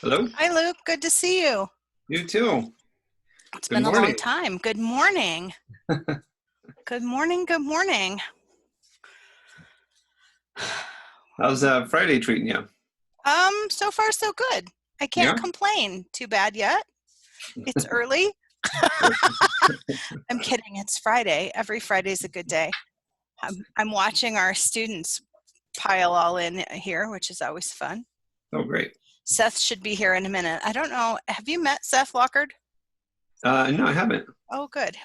Hello. Hi, Luke. Good to see you. You too. It's Good been a long morning. time. Good morning. Good morning. Good morning. How's Friday treating you? So far so good. I can't Yeah. complain too bad yet. It's early. I'm kidding. It's Friday. Every Friday's a good day. I'm watching our students pile all in here, which is always fun. Oh, great. Seth should be here in a minute. I don't know. Have you met Seth Lockard? No, I haven't. Oh, good.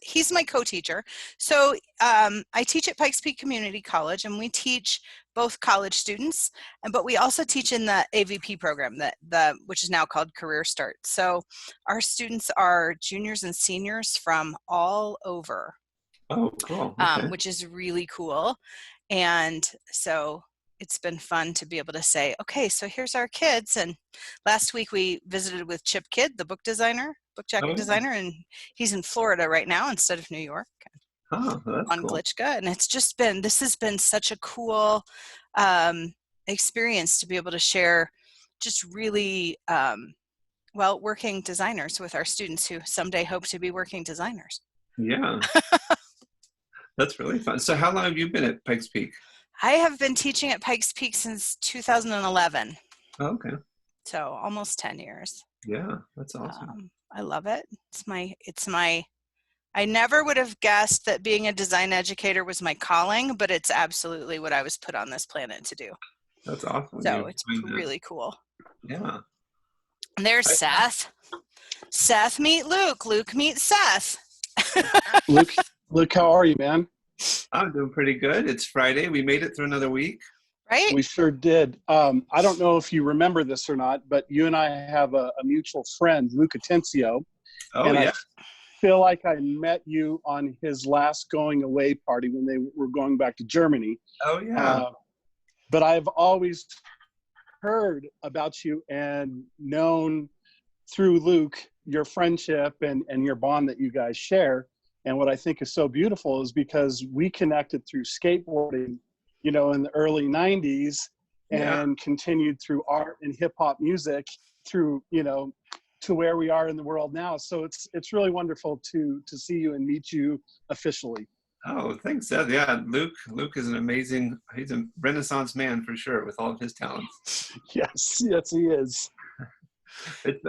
He's my co-teacher. So I teach at Pikes Peak Community College, and we teach both college students, but we also teach in the AVP program which is now called Career Start. So our students are juniors and seniors from all over, Oh, cool. Okay. which is really cool. And so it's been fun to be able to say, okay, so here's our kids. And last week we visited with Chip Kidd, the book Oh, jacket yeah. designer, and he's in Florida right now instead of New York Oh, that's on cool. Glitchka. And this has been such a cool experience to be able to share just really working designers with our students who someday hope to be working designers. Yeah, that's really fun. So how long have you been at Pikes Peak? I have been teaching at Pikes Peak since 2011. Oh, okay. So almost 10 years. Yeah, that's awesome. I love it. I never would have guessed that being a design educator was my calling, but it's absolutely what I was put on this planet to do. That's awesome. So it's really cool. Yeah. And there's Seth. Seth meet Luke. Luke meet Seth. Luke, how are you, man? I'm doing pretty good. It's Friday. We made it through another week. Right? We sure did. I don't know if you remember this or not, but you and I have a mutual friend, Luke Atencio. Oh, and yeah. I feel like I met you on his last going away party when they were going back to Germany. Oh, yeah. But I've always heard about you and known through Luke your friendship and your bond that you guys share. And what I think is so beautiful is because we connected through skateboarding, in the early 90s and continued through art and hip hop music through, to where we are in the world now. So it's really wonderful to see you and meet you officially. Oh, thanks, Seth. Yeah, Luke is he's a Renaissance man for sure with all of his talents. Yes, he is.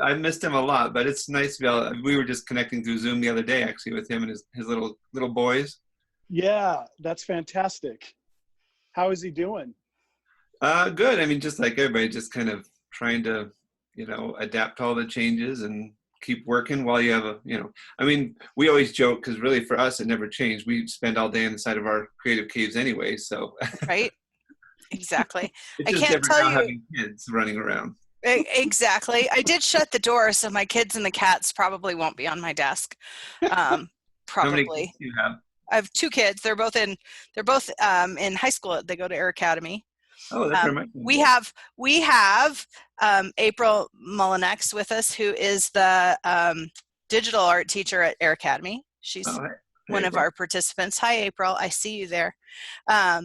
I missed him a lot, but it's nice to be able. We were just connecting through Zoom the other day, actually, with him and his little boys. Yeah, that's fantastic. How is he doing? Good. I mean, just like everybody, just kind of trying to, adapt to all the changes and keep working while you have I mean, we always joke because really for us, it never changed. We spend all day inside of our creative caves anyway, so. Right. Exactly. It's I just can't different tell now you. having kids running around. Exactly. I did shut the door, so my kids and the cats probably won't be on my desk. How many kids Probably. do you have? I have two kids. They're both in high school. They go to Air Academy. Oh, that's right. We have April Mullinex with us, who is the digital art teacher at Air Academy. She's one of our participants. Hi, April. I see you there. I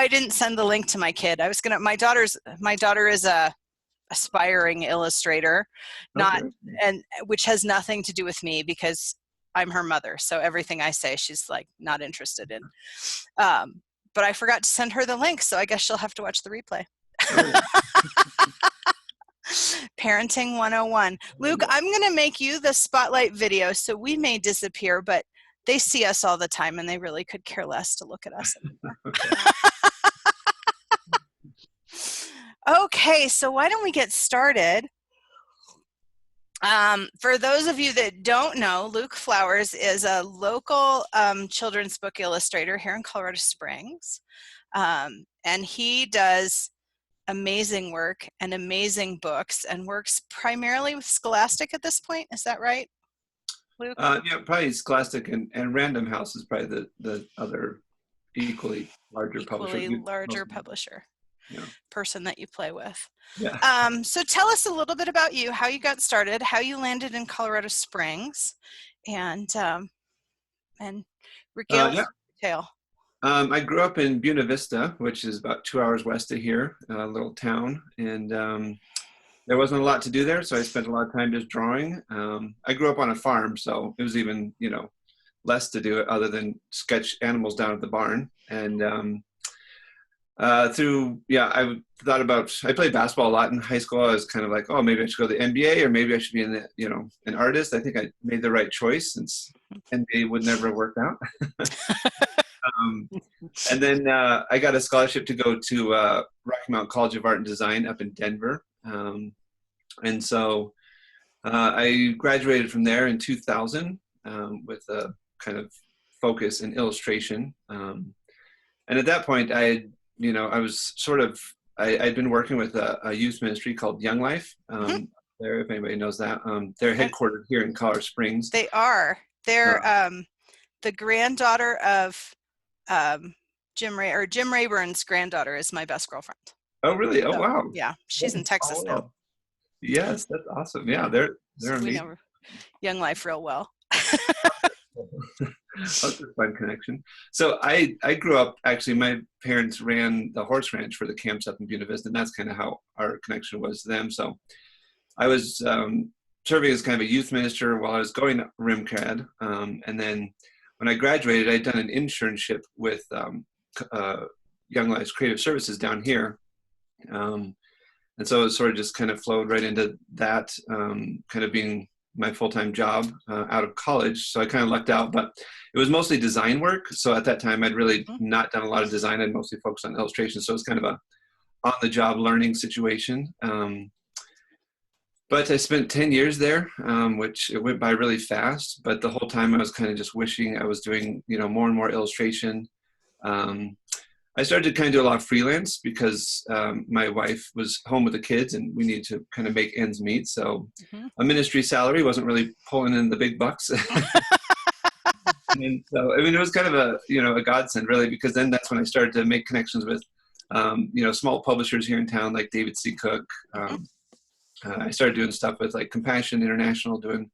didn't send the link to my kid. My daughter is a aspiring illustrator, and which has nothing to do with me because I'm her mother. So everything I say, she's like not interested in. But I forgot to send her the link, so I guess she'll have to watch the replay. Parenting 101. Luke, I'm going to make you the spotlight video, so we may disappear, but they see us all the time, and they really could care less to look at us anymore. Okay, so why don't we get started? For those of you that don't know, Luke Flowers is a local children's book illustrator here in Colorado Springs, and he does amazing work and amazing books and works primarily with Scholastic at this point. Is that right, Luke? Yeah, probably Scholastic and Random House is probably the other equally larger publisher. Yeah. Person that you play with. Yeah. So tell us a little bit about you, how you got started, how you landed in Colorado Springs, and regale us with your tale. I grew up in Buena Vista, which is about 2 hours west of here, a little town, and there wasn't a lot to do there, so I spent a lot of time just drawing. I grew up on a farm, so it was even, less to do it other than sketch animals down at the barn. And I thought about, I played basketball a lot in high school. I was kind of like, oh, maybe I should go to the NBA, or maybe I should be an artist. I think I made the right choice, since NBA would never have worked out. And then I got a scholarship to go to Rocky Mountain College of Art and Design up in Denver. And so I graduated from there in 2000 with a kind of focus in illustration. And at that point, I'd been working with a youth ministry called Young Life. There, if anybody knows that, they're headquartered here in Colorado Springs. They are. They're the granddaughter of Jim Rayburn's granddaughter is my best girlfriend. Oh, really? Oh, So, wow. Yeah, she's in Texas now. Yes, that's awesome. Yeah, they're amazing. We know Young Life real well. That's a fun connection. So I grew up, actually, my parents ran the horse ranch for the camps up in Buena Vista, and that's kind of how our connection was to them. So I was serving as kind of a youth minister while I was going to RIMCAD. And then when I graduated, I'd done an internship with Young Life's Creative Services down here. And so it sort of just kind of flowed right into that, kind of being my full-time job out of college. So I kind of lucked out, but it was mostly design work. So at that time, I'd really not done a lot of design. I'd mostly focused on illustration. So it was kind of a on-the-job learning situation. But I spent 10 years there, which it went by really fast. But the whole time I was kind of just wishing I was doing, more and more illustration. I started to kind of do a lot of freelance because my wife was home with the kids and we needed to kind of make ends meet. So a ministry salary wasn't really pulling in the big bucks. And so, it was kind of a godsend, really, because then that's when I started to make connections with, small publishers here in town, like David C. Cook. I started doing stuff with like Compassion International, doing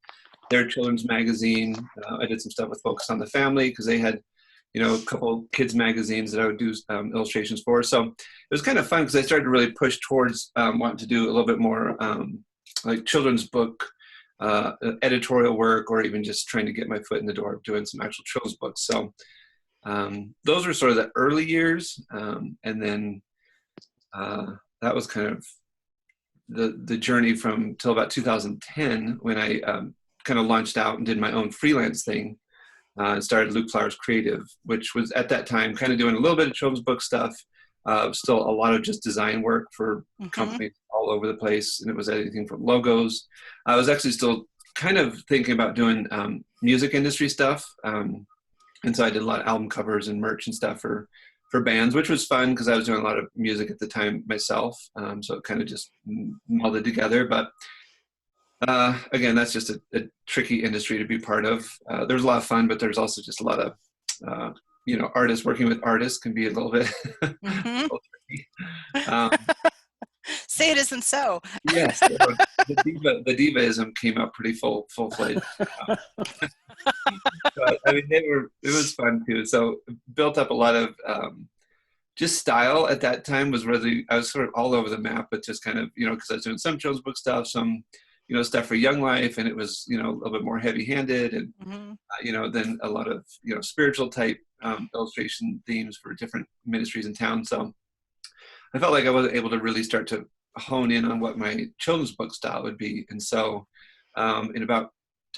their children's magazine. I did some stuff with Focus on the Family because they had, a couple kids magazines that I would do illustrations for. So it was kind of fun because I started to really push towards wanting to do a little bit more like children's book editorial work, or even just trying to get my foot in the door of doing some actual children's books. So those were sort of the early years. And then that was kind of the journey from till about 2010 when I kind of launched out and did my own freelance thing. Started Luke Flowers Creative, which was at that time kind of doing a little bit of children's book stuff, still a lot of just design work for companies all over the place. And it was anything from logos. I was actually still kind of thinking about doing music industry stuff. And so I did a lot of album covers and merch and stuff for bands, which was fun because I was doing a lot of music at the time myself. So it kind of just melded together. But again, that's just a tricky industry to be part of. There's a lot of fun, but there's also just a lot of, artists working with artists can be a little bit a little tricky. Say it isn't so. Yes, the divaism came up pretty full-fledged. But, it was fun too. So built up a lot of just style at that time was really, I was sort of all over the map, but just kind of, because I was doing some children's book stuff, some stuff for Young Life, and it was, a little bit more heavy-handed, and, then a lot of, spiritual type illustration themes for different ministries in town. So I felt like I wasn't able to really start to hone in on what my children's book style would be. And so in about,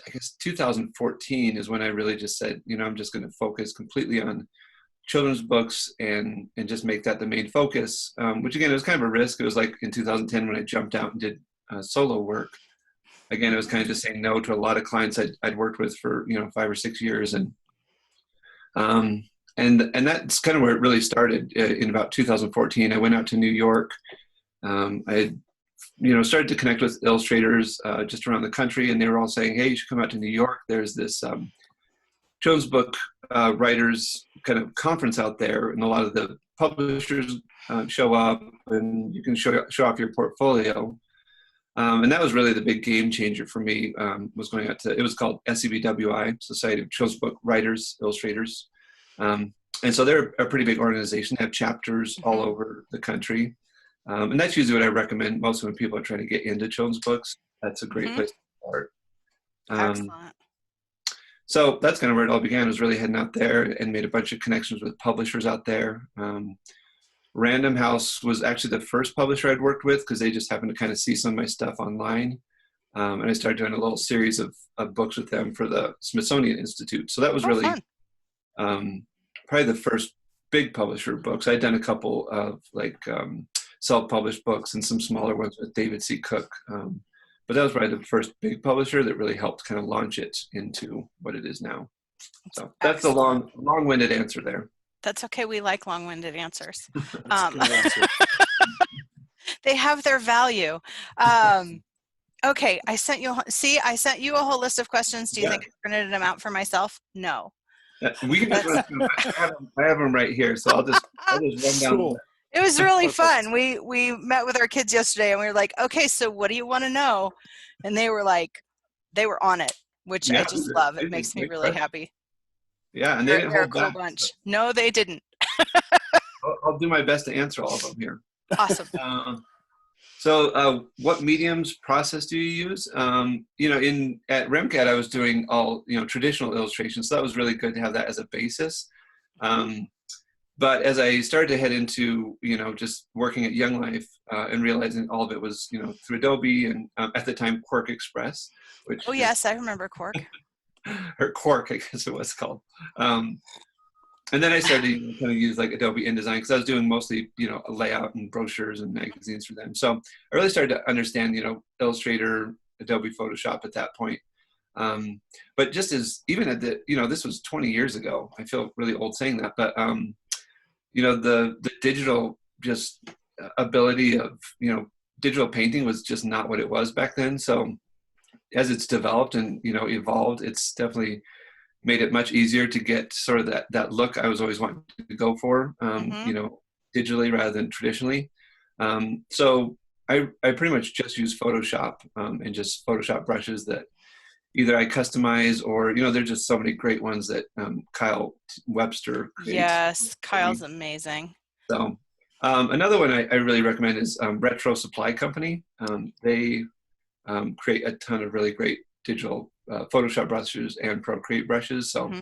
I guess, 2014 is when I really just said, I'm just going to focus completely on children's books and just make that the main focus, which again, it was kind of a risk. It was like in 2010 when I jumped out and did solo work. Again, it was kind of just saying no to a lot of clients I'd worked with for 5 or 6 years, and that's kind of where it really started. In about 2014, I went out to New York. I started to connect with illustrators just around the country, and they were all saying, "Hey, you should come out to New York. There's this children's book writers kind of conference out there, and a lot of the publishers show up, and you can show off your portfolio." And that was really the big game changer for me, was going out to, it was called SCBWI, Society of Children's Book Writers, Illustrators. And so they're a pretty big organization. They have chapters all over the country. And that's usually what I recommend most when people are trying to get into children's books. That's a great place to start. Excellent. So that's kind of where it all began, was really heading out there and made a bunch of connections with publishers out there. Random House was actually the first publisher I'd worked with, because they just happened to kind of see some of my stuff online. And I started doing a little series of books with them for the Smithsonian Institute. So that was really probably the first big publisher books. I'd done a couple of like self-published books and some smaller ones with David C. Cook. But that was probably the first big publisher that really helped kind of launch it into what it is now. So that's a long-winded answer there. That's okay. We like long-winded answers. That's a good answer. They have their value. Okay, I sent you a whole list of questions. Do you think I printed them out for myself? No. We can just I have them right here, so I'll just run down. Cool. It was really fun. We met with our kids yesterday, and we were like, okay, so what do you want to know? And they were on it, which I just love. It makes me really happy. Yeah, and they're a cool bunch. So. No, they didn't. I'll do my best to answer all of them here. Awesome. So what mediums process do you use? At RemCAD, I was doing all, traditional illustrations. So that was really good to have that as a basis. But as I started to head into, just working at Young Life and realizing all of it was, through Adobe and at the time, Quark Express. Which yes, I remember Quark. Or Quark, I guess it was called. And then I started to kind of use like Adobe InDesign, because I was doing mostly, a layout and brochures and magazines for them. So I really started to understand, Illustrator, Adobe Photoshop at that point. But just even at this was 20 years ago. I feel really old saying that, but the digital just ability of, digital painting was just not what it was back then. So as it's developed and, evolved, it's definitely made it much easier to get sort of that look I was always wanting to go for, digitally rather than traditionally. So I pretty much just use Photoshop and just Photoshop brushes that either I customize or, there's just so many great ones that Kyle Webster creates. Yes, Kyle's amazing. So another one I really recommend is Retro Supply Company. They create a ton of really great digital Photoshop brushes and Procreate brushes. So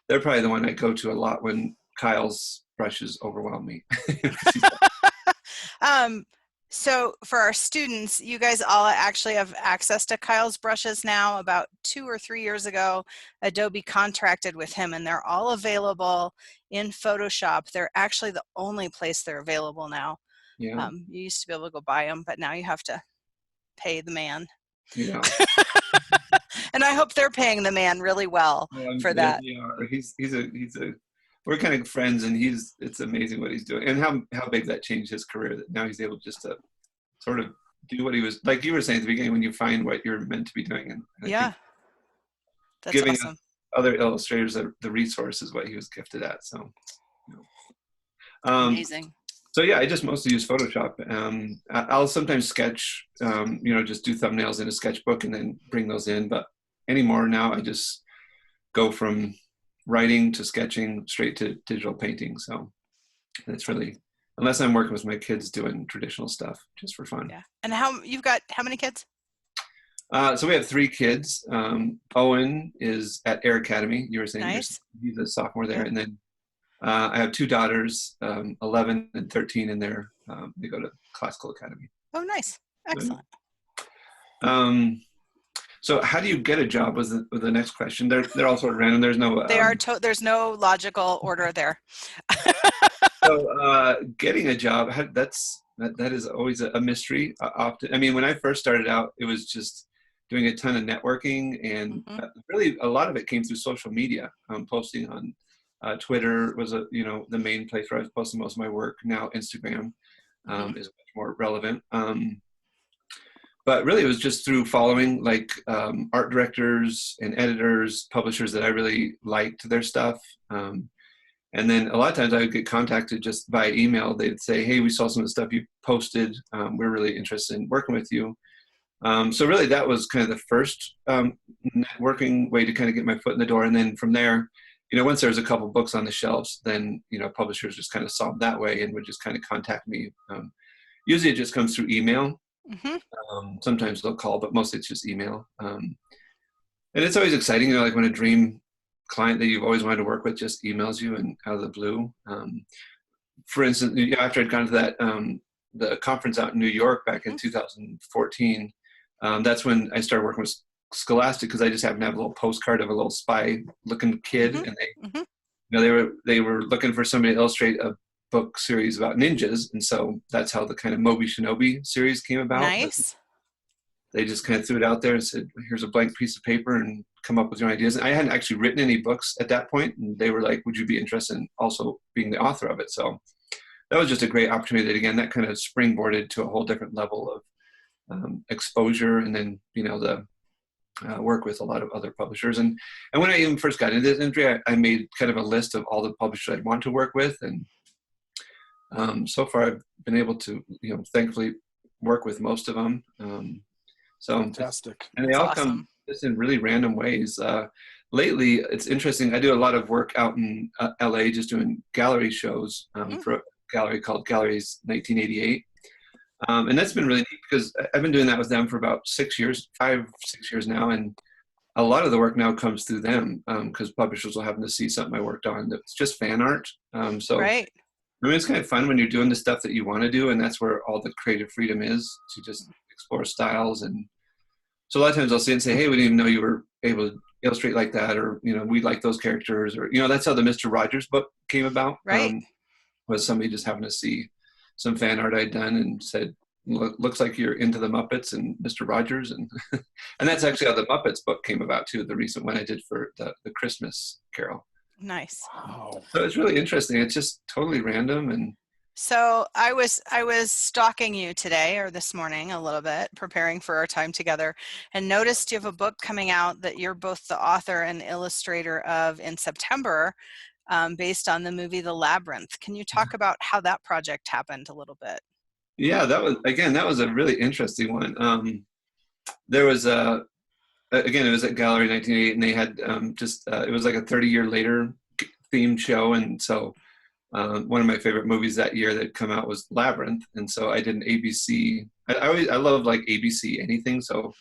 they're probably the one I go to a lot when Kyle's brushes overwhelm me. So for our students, you guys all actually have access to Kyle's brushes now. About 2 or 3 years ago, Adobe contracted with him, and they're all available in Photoshop. They're actually the only place they're available now. Yeah. You used to be able to go buy them, but now you have to pay the man. Yeah. And I hope they're paying the man really well for that. Yeah, we're kind of friends, and it's amazing what he's doing and how big that changed his career, that now he's able just to sort of do what he was, like you were saying at the beginning, when you find what you're meant to be doing. And that's giving awesome. Other illustrators the resource is what he was gifted at. So amazing. So yeah, I just mostly use Photoshop. I'll sometimes sketch, just do thumbnails in a sketchbook and then bring those in. But anymore now, I just go from writing to sketching straight to digital painting. So it's really, unless I'm working with my kids doing traditional stuff just for fun. Yeah. And how many kids? So we have 3 kids. Owen is at Air Academy. You were saying nice. He's a sophomore there. And then I have 2 daughters, 11 and 13, and they go to classical academy. Oh, nice. Excellent. So how do you get a job was the next question. They're all sort of random. There's no there's no logical order there. So getting a job, that is always a mystery. Often, I mean, when I first started out, it was just doing a ton of networking, and really a lot of it came through social media. Posting on Twitter was the main place where I was posting most of my work. Now Instagram is much more relevant. But really, it was just through following like art directors and editors, publishers that I really liked their stuff. And then a lot of times I would get contacted just by email. They'd say, hey, we saw some of the stuff you posted. We're really interested in working with you. So really, that was kind of the first networking way to kind of get my foot in the door. And then from there, once there's a couple books on the shelves, then, publishers just kind of saw them that way and would just kind of contact me. Usually it just comes through email. Sometimes they'll call, but mostly it's just email. And it's always exciting, like when a dream client that you've always wanted to work with just emails you and out of the blue. For instance, after I'd gone to that, the conference out in New York back in 2014, that's when I started working with Scholastic, because I just happened to have a little postcard of a little spy-looking kid, and they were looking for somebody to illustrate a book series about ninjas, and so that's how the kind of Moby Shinobi series came about. Nice. They just kind of threw it out there and said, "Here's a blank piece of paper, and come up with your ideas." And I hadn't actually written any books at that point, and they were like, "Would you be interested in also being the author of it?" So that was just a great opportunity. That, again, that kind of springboarded to a whole different level of exposure, and then the work with a lot of other publishers. And when I even first got into this industry, I made kind of a list of all the publishers I'd want to work with, and so far I've been able to, thankfully work with most of them. So fantastic. And they all come just in really random ways. Lately, it's interesting. I do a lot of work out in LA, just doing gallery shows for a gallery called Galleries 1988. And that's been really neat, because I've been doing that with them for about 6 years, 5-6 years now. And a lot of the work now comes through them, because publishers will happen to see something I worked on that's just fan art. Right. I mean, it's kind of fun when you're doing the stuff that you want to do, and that's where all the creative freedom is, to just explore styles. And so a lot of times I'll see and say, "Hey, we didn't even know you were able to illustrate like that," or, "We like those characters," or, that's how the Mr. Rogers book came about. Right. Was somebody just happened to see some fan art I'd done and said, "Looks like you're into the Muppets and Mr. Rogers." And and that's actually how the Muppets book came about too, the recent one I did for the Christmas Carol. Nice. Wow. So it's really interesting. It's just totally random. And So I was stalking you today or this morning a little bit, preparing for our time together, and noticed you have a book coming out that you're both the author and illustrator of in September, based on the movie The Labyrinth. Can you talk about how that project happened a little bit? yeah, that was a really interesting one. There was again, it was at Gallery 1988, and they had it was like a 30-year later themed show. And so one of my favorite movies that year that had come out was Labyrinth. And so I did an ABC. I love like ABC anything. So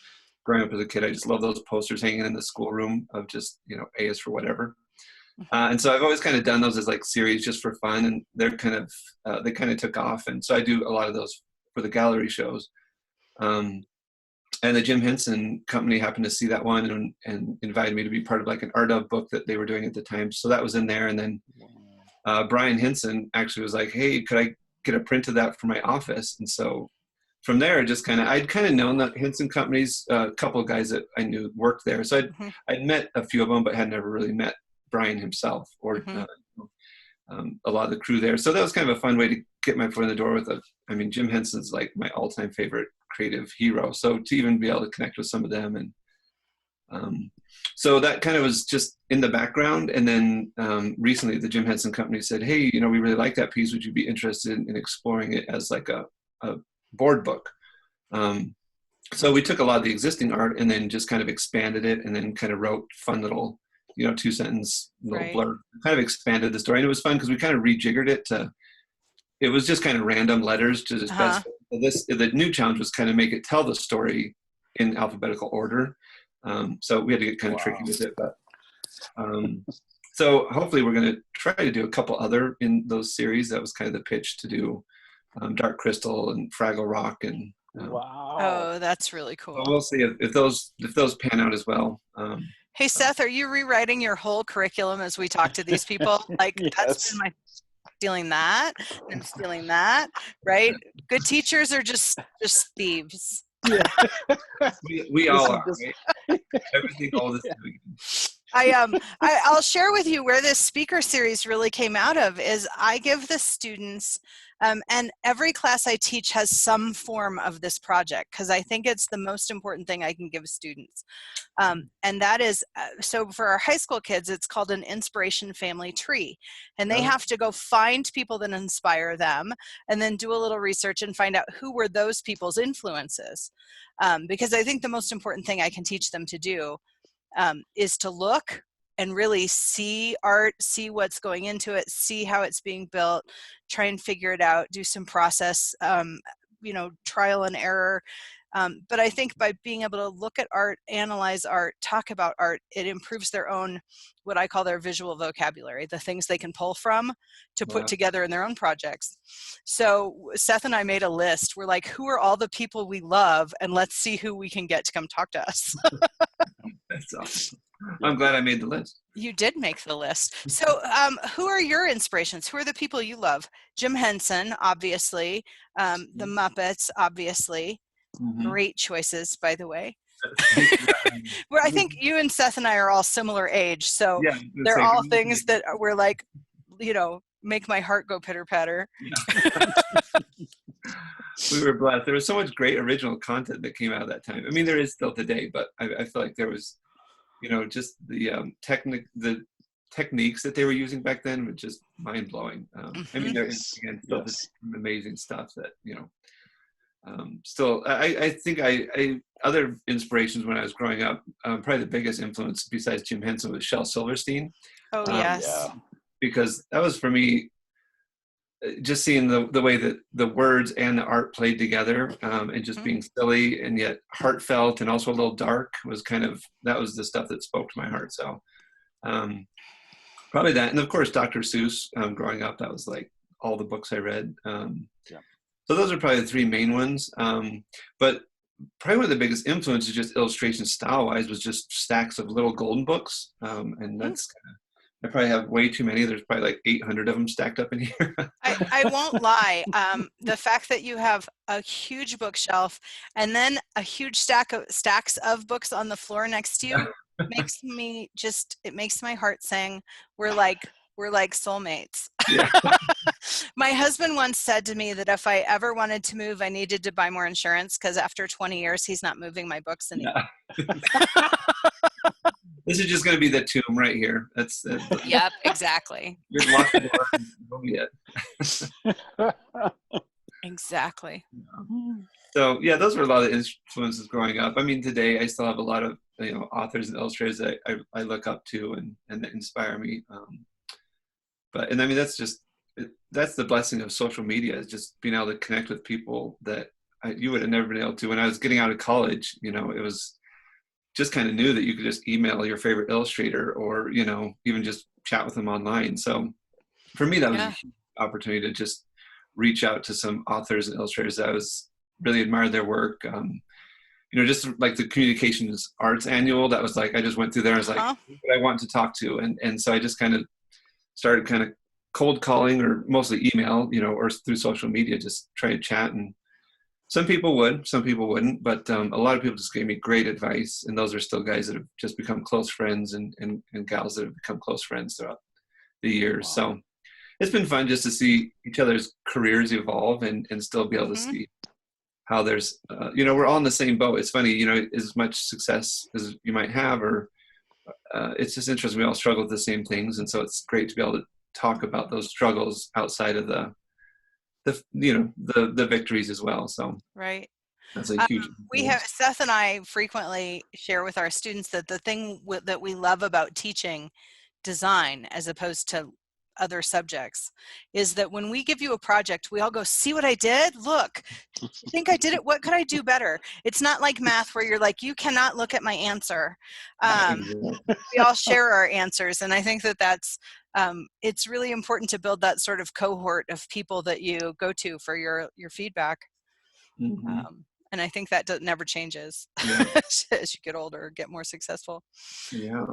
growing up as a kid, I just love those posters hanging in the schoolroom of just, A is for whatever. And so I've always kind of done those as like series just for fun, and they kind of took off. And so I do a lot of those for the gallery shows. And the Jim Henson Company happened to see that one and invited me to be part of like an art of book that they were doing at the time. So that was in there. And then Brian Henson actually was like, "Hey, could I get a print of that for my office?" And so from there, I'd kind of known that Henson Company's, a couple of guys that I knew worked there. So I'd met a few of them, but had never really met Brian himself or a lot of the crew there. So that was kind of a fun way to get my foot in the door with Jim Henson's like my all-time favorite creative hero. So to even be able to connect with some of them, and so that kind of was just in the background. And then recently the Jim Henson Company said, "Hey, we really like that piece. Would you be interested in exploring it as like a board book?" So we took a lot of the existing art and then just kind of expanded it, and then kind of wrote fun little 2-sentence little blurb, kind of expanded the story. And it was fun because we kind of rejiggered it it was just kind of random letters to just the new challenge was kind of make it tell the story in alphabetical order. So we had to get kind of tricky with it, but so hopefully we're going to try to do a couple other in those series. That was kind of the pitch, to do Dark Crystal and Fraggle Rock, and Wow. Oh, that's really cool. we'll see if those pan out as well. Hey, Seth, are you rewriting your whole curriculum as we talk to these people? Like, that's been stealing that and stealing that, right? Good teachers are just thieves. Yeah. we all are, right? Everything all this I'll share with you where this speaker series really came out of. Is I give the students, and every class I teach has some form of this project, because I think it's the most important thing I can give students. And that is, so for our high school kids, it's called an inspiration family tree. And they have to go find people that inspire them, and then do a little research and find out who were those people's influences. Because I think the most important thing I can teach them to do is to look, and really see art, see what's going into it, see how it's being built, try and figure it out, do some process, trial and error. But I think by being able to look at art, analyze art, talk about art, it improves their own, what I call their visual vocabulary, the things they can pull from to put together in their own projects. So Seth and I made a list. We're like, who are all the people we love? And let's see who we can get to come talk to us. That's awesome. I'm glad I made the list. You did make the list. So who are your inspirations? Who are the people you love? Jim Henson, obviously. The Muppets, obviously. Mm-hmm. Great choices, by the way. Where I think you and Seth and I are all similar age, so yeah, they're all things that were like, make my heart go pitter patter. Yeah. We were blessed. There was so much great original content that came out of that time. I mean, there is still today, but I feel like there was, just the techniques that they were using back then were just mind blowing. I mean, there is again still this amazing stuff that still, I think I other inspirations when I was growing up, probably the biggest influence besides Jim Henson was Shel Silverstein. Oh, yes. Because that was for me, just seeing the way that the words and the art played together, and just being silly and yet heartfelt and also a little dark was that was the stuff that spoke to my heart. So probably that. And of course, Dr. Seuss, growing up, that was like all the books I read. So those are probably the three main ones. But probably one of the biggest influences, just illustration style-wise, was just stacks of little golden books. And that's I probably have way too many. There's probably like 800 of them stacked up in here. I won't lie. The fact that you have a huge bookshelf and then a huge stacks of books on the floor next to you makes me it makes my heart sing. We're like soulmates. Yeah. My husband once said to me that if I ever wanted to move, I needed to buy more insurance because after 20 years, he's not moving my books anymore. Yeah. This is just going to be the tomb right here. That's yep, exactly. You're locked in the yet. Exactly. So yeah, those were a lot of influences growing up. I mean, today I still have a lot of authors and illustrators that I look up to and that inspire me. But I mean, that's the blessing of social media, is just being able to connect with people that you would have never been able to. When I was getting out of college, it was just kind of new that you could just email your favorite illustrator or, even just chat with them online. So for me, that was a huge opportunity to just reach out to some authors and illustrators that I really admired their work. Just like the Communications Arts Annual, that was like, I just went through there. I was like, who I want to talk to. And so I just kind of started cold calling, or mostly email, or through social media, just try to chat. And some people would, some people wouldn't, but a lot of people just gave me great advice. And those are still guys that have just become close friends and gals that have become close friends throughout the years. Wow. So it's been fun just to see each other's careers evolve and still be able to see how there's, we're all in the same boat. It's funny, as much success as you might have, or it's just interesting. We all struggle with the same things. And so it's great to be able to talk about those struggles outside of the victories as well. So right. That's a huge Seth and I frequently share with our students that the thing that we love about teaching design as opposed to other subjects is that when we give you a project, we all go, see what I did? Look, you think I did it? What could I do better? It's not like math where you're like, you cannot look at my answer. We all share our answers. And I think that's, it's really important to build that sort of cohort of people that you go to for your feedback. And I think that never changes as you get older, get more successful. Yeah.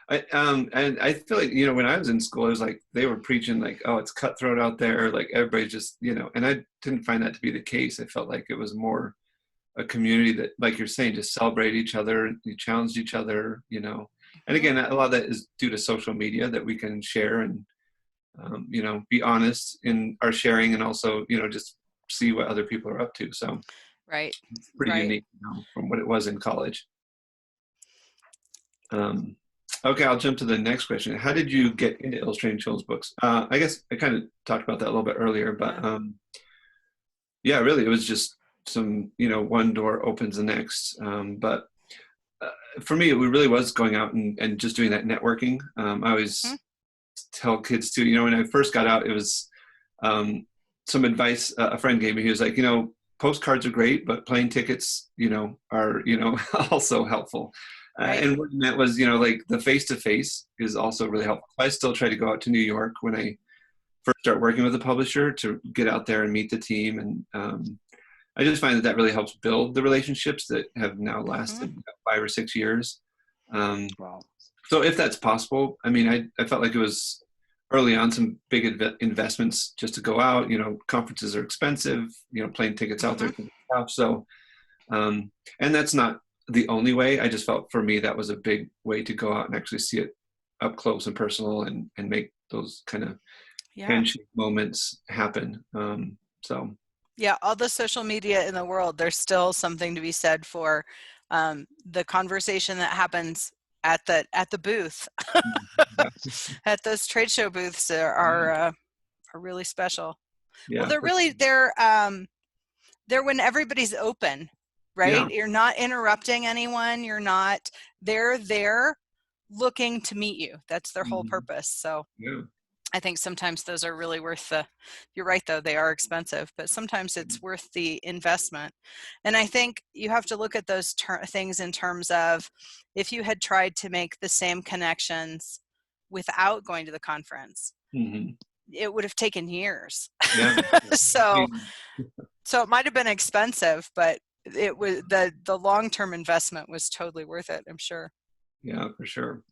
And I feel like, when I was in school, it was like they were preaching like, oh, it's cutthroat out there. Like everybody just, and I didn't find that to be the case. I felt like it was more a community that, like you're saying, just celebrate each other. You challenged each other, And again, a lot of that is due to social media that we can share and, be honest in our sharing and also, just see what other people are up to. So right. It's pretty unique from what it was in college. Okay, I'll jump to the next question. How did you get into illustrating children's books? I guess I kind of talked about that a little bit earlier, but really, it was just some, one door opens the next. But for me, it really was going out and just doing that networking. I always tell kids too, when I first got out, it was some advice a friend gave me. He was like, postcards are great, but plane tickets, are, also helpful. Right. And what that was, like the face-to-face is also really helpful. I still try to go out to New York when I first start working with a publisher to get out there and meet the team. And I just find that really helps build the relationships that have now lasted 5 or 6 years. Wow. So if that's possible, I felt like it was early on some big investments just to go out. Conferences are expensive. Plane tickets out there can be tough. So, and that's not the only way. I just felt for me that was a big way to go out and actually see it up close and personal and make those kind of handshake moments happen. So. Yeah, all the social media in the world, there's still something to be said for the conversation that happens at the booth. At those trade show booths are really special. Yeah, well, they're when everybody's open, right? Yeah. You're not interrupting anyone. They're there looking to meet you. That's their whole purpose. So Yeah. I think sometimes those are really worth you're right though, they are expensive, but sometimes it's worth the investment. And I think you have to look at those things in terms of if you had tried to make the same connections without going to the conference, it would have taken years. Yeah. So it might have been expensive, but it was the long-term investment was totally worth it, I'm sure. Yeah, for sure.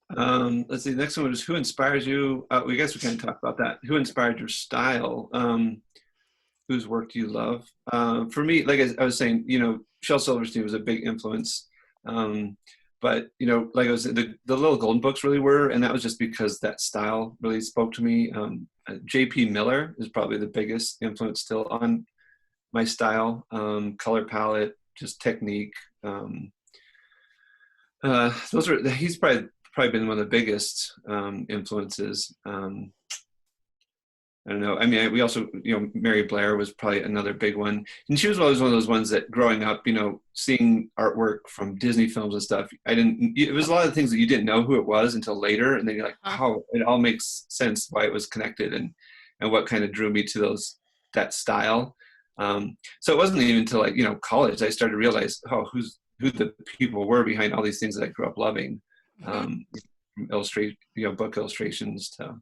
Let's see. The next one was who inspires you? We guess we kind of talked about that. Who inspired your style? Whose work do you love? For me, like I was saying, Shel Silverstein was a big influence. But like I was saying, the Little Golden Books really were, and that was just because that style really spoke to me. J.P. Miller is probably the biggest influence still on my style, color palette, just technique. He's probably been one of the biggest influences. I don't know. We also, Mary Blair was probably another big one. And she was always one of those ones that growing up, seeing artwork from Disney films and stuff, it was a lot of things that you didn't know who it was until later. And then you're like, wow, it all makes sense why it was connected and what kind of drew me to that style. So it wasn't even until college, I started to realize, who the people were behind all these things that I grew up loving. From book illustrations to,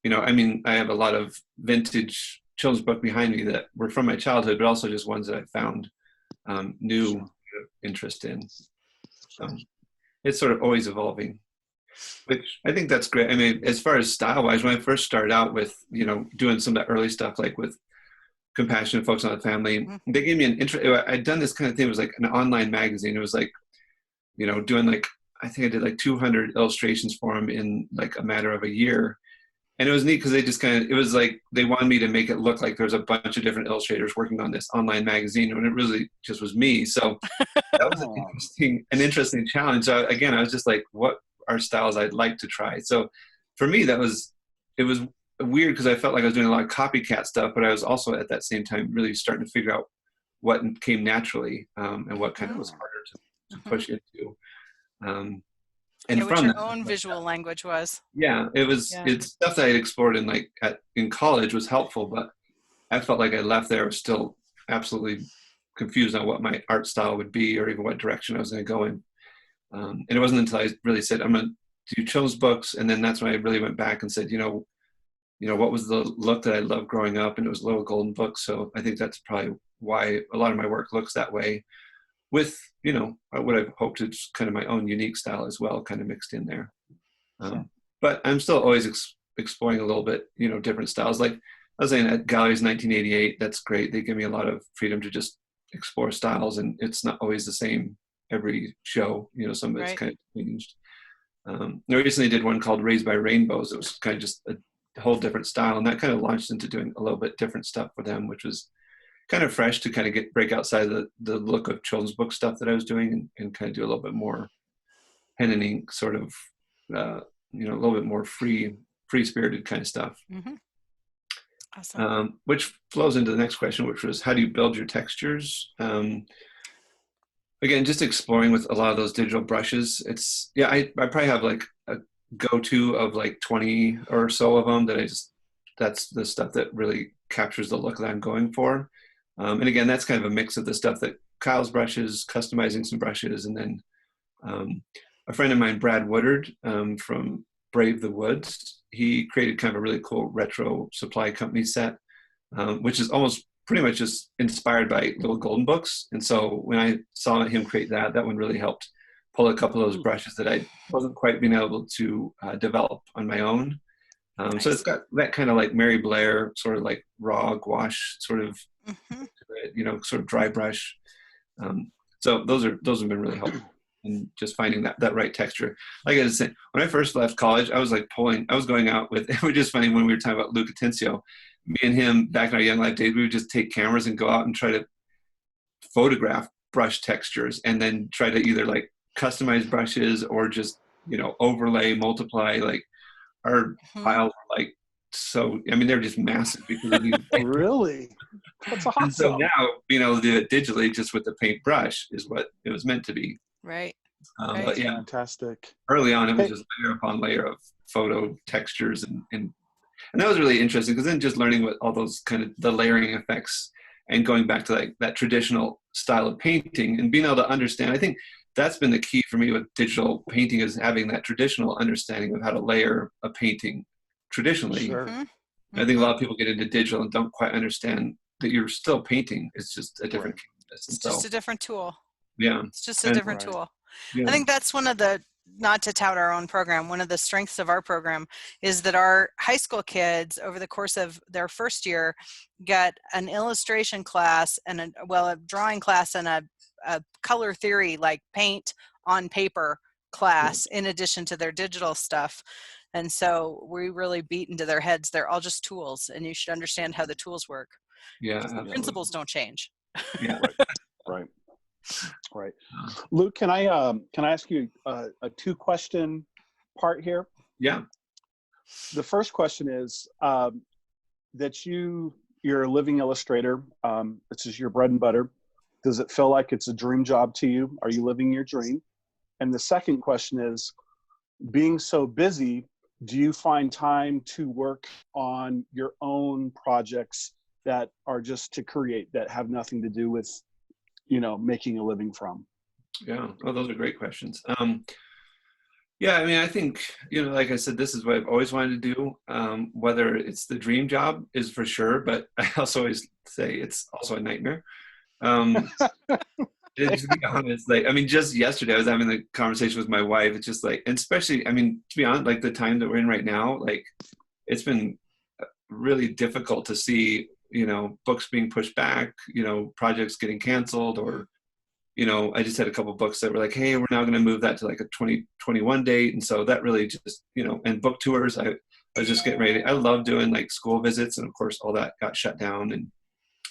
I have a lot of vintage children's book behind me that were from my childhood, but also just ones that I found new interest in. So it's sort of always evolving, which I think that's great. As far as style-wise, when I first started out with, doing some of that early stuff, like with Compassionate Folks on the Family, they gave me an interest. I'd done this kind of thing. It was like an online magazine. It was like, doing I think I did 200 illustrations for them in a matter of a year. And it was neat because they just it was like they wanted me to make it look like there's a bunch of different illustrators working on this online magazine when it really just was me. So that was an interesting challenge. So again, I was just like, what are styles I'd like to try? So for me, it was weird because I felt like I was doing a lot of copycat stuff, but I was also at that same time really starting to figure out what came naturally and what kind of was harder to push into. And what from your that, own visual language was. Yeah, it's stuff that I had explored in college was helpful, but I felt like I left there was still absolutely confused on what my art style would be or even what direction I was going to go in. And it wasn't until I really said, I'm going to do children's books. And then that's when I really went back and said, what was the look that I loved growing up? And it was Little Golden Books. So I think that's probably why a lot of my work looks that way with, what I've hoped is kind of my own unique style as well, kind of mixed in there. But I'm still always exploring a little bit, different styles. Like I was saying at Galleries 1988, that's great. They give me a lot of freedom to just explore styles, and it's not always the same every show. Some of it's kind of changed. I recently did one called Raised by Rainbows. It was kind of just a whole different style, and that kind of launched into doing a little bit different stuff for them, which was kind of fresh to kind of break outside the look of children's book stuff that I was doing and kind of do a little bit more pen and ink sort of, a little bit more free-spirited kind of stuff. Awesome. Which flows into the next question, which was, how do you build your textures? again, just exploring with a lot of those digital brushes. It's, yeah, I probably have like a go-to of like 20 or so of them that that's the stuff that really captures the look that I'm going for. And again, that's kind of a mix of the stuff that Kyle's brushes, customizing some brushes, and then a friend of mine, Brad Woodard, from Brave the Woods, he created kind of a really cool retro supply company set, which is almost pretty much just inspired by little golden books. And so when I saw him create that one really helped pull a couple of those brushes that I wasn't quite being able to develop on my own. Nice. So it's got that kind of like Mary Blair, sort of like raw gouache, sort of, sort of dry brush. So those have been really helpful in just finding that right texture. Like I said, when I first left college, I was going out with, it was just funny when we were talking about Luke Atencio, me and him back in our young life days, we would just take cameras and go out and try to photograph brush textures and then try to either like customize brushes or just, overlay, multiply. Like our files are like, so, I mean, they're just massive because of these. Really? That's awesome. And so now being able to do it digitally just with the paintbrush is what it was meant to be. Right. But yeah, fantastic. early on, it was just layer upon layer of photo textures and that was really interesting because then just learning what all those kind of the layering effects and going back to like that traditional style of painting and being able to understand. I think that's been the key for me with digital painting is having that traditional understanding of how to layer a painting traditionally. Sure. I think a lot of people get into digital and don't quite understand that you're still painting. It's just a different canvas. It's just a different tool. Yeah. It's just a different tool. Yeah. I think that's one of the, not to tout our own program, one of the strengths of our program is that our high school kids over the course of their first year got an illustration class and a drawing class and a color theory, like paint on paper class in addition to their digital stuff. And so we really beat into their heads. They're all just tools and you should understand how the tools work. Yeah. The principles don't change. Yeah. Right. Luke, can I ask you a 2-question part here? Yeah. The first question is that you're a living illustrator. This is your bread and butter. Does it feel like it's a dream job to you? Are you living your dream? And the second question is, being so busy, do you find time to work on your own projects that are just to create, that have nothing to do with making a living from? Yeah. Oh, those are great questions. Yeah, I mean, I think, like I said, this is what I've always wanted to do. Whether it's the dream job is for sure, but I also always say it's also a nightmare. To be honest, like, I mean, just yesterday I was having the conversation with my wife. It's just like, and especially, I mean, to be honest, like the time that we're in right now, like it's been really difficult to see books being pushed back, projects getting canceled, or, I just had a couple books that were like, hey, we're now going to move that to like a 2021 date. And so that really just, and book tours, I was just getting ready. I love doing like school visits. And of course, all that got shut down. And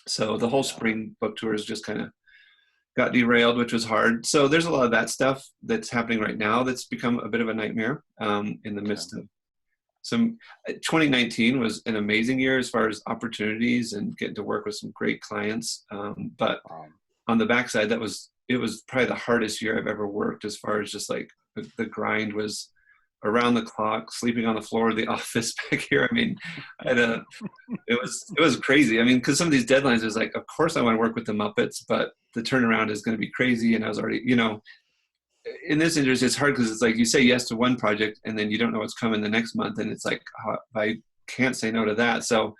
so the whole spring book tours just kind of got derailed, which was hard. So there's a lot of that stuff that's happening right now that's become a bit of a nightmare in the midst of 2019 was an amazing year as far as opportunities and getting to work with some great clients. But on the backside, it was probably the hardest year I've ever worked as far as just like the grind was around the clock, sleeping on the floor of the office back here. I mean, it was crazy. I mean, because some of these deadlines, it was like, of course I want to work with the Muppets, but the turnaround is going to be crazy. And I was already, in this industry, it's hard because it's like you say yes to one project and then you don't know what's coming the next month. And it's like, I can't say no to that. So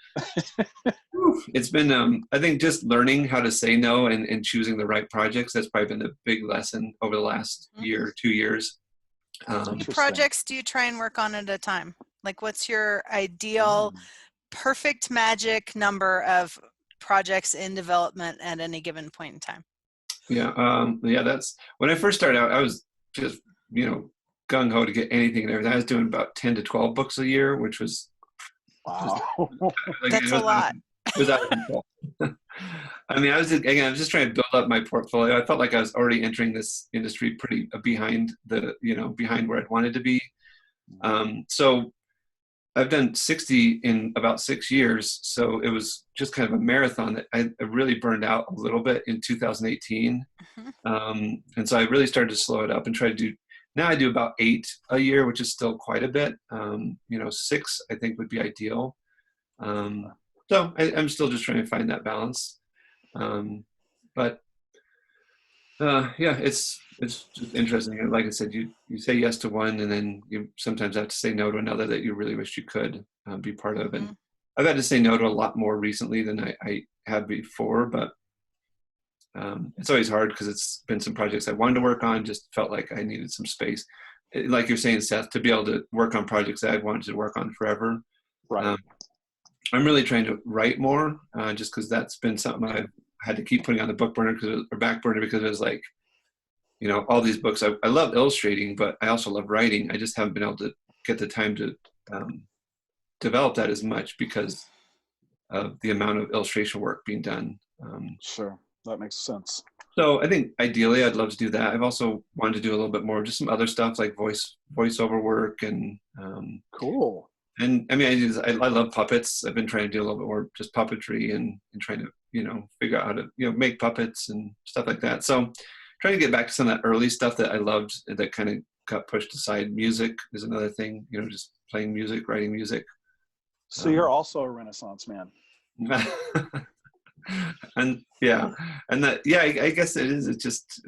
it's been, I think just learning how to say no and choosing the right projects. That's probably been the big lesson over the last year, 2 years. How many projects do you try and work on at a time? Like what's your ideal perfect magic number of projects in development at any given point in time? Yeah, that's when I first started out, I was just, gung-ho to get anything and everything. I was doing about 10 to 12 books a year, which was that's a lot. It was out of control. I mean, I was just trying to build up my portfolio. I felt like I was already entering this industry pretty behind where I'd wanted to be. So I've done 60 in about 6 years. So it was just kind of a marathon that I really burned out a little bit in 2018. And so I really started to slow it up and try to do, now I do about 8 a year, which is still quite a bit. 6, I think, would be ideal. So I'm still just trying to find that balance. But yeah, it's just interesting. And like I said, you say yes to one, and then you sometimes have to say no to another that you really wish you could be part of. And I've had to say no to a lot more recently than I have before, but it's always hard because it's been some projects I wanted to work on, just felt like I needed some space. Like you're saying, Seth, to be able to work on projects that I've wanted to work on forever. Right. I'm really trying to write more, just because that's been something I've had to keep putting on the back burner because it was like, all these books. I love illustrating, but I also love writing. I just haven't been able to get the time to develop that as much because of the amount of illustration work being done. Sure, that makes sense. So I think ideally I'd love to do that. I've also wanted to do a little bit more, just some other stuff like voiceover work and cool. And I mean, I love puppets. I've been trying to do a little bit more just puppetry and trying to, figure out how to, make puppets and stuff like that. So trying to get back to some of that early stuff that I loved that kind of got pushed aside. Music is another thing, just playing music, writing music. So you're also a Renaissance man. And yeah, and that, yeah, I guess it is. It's just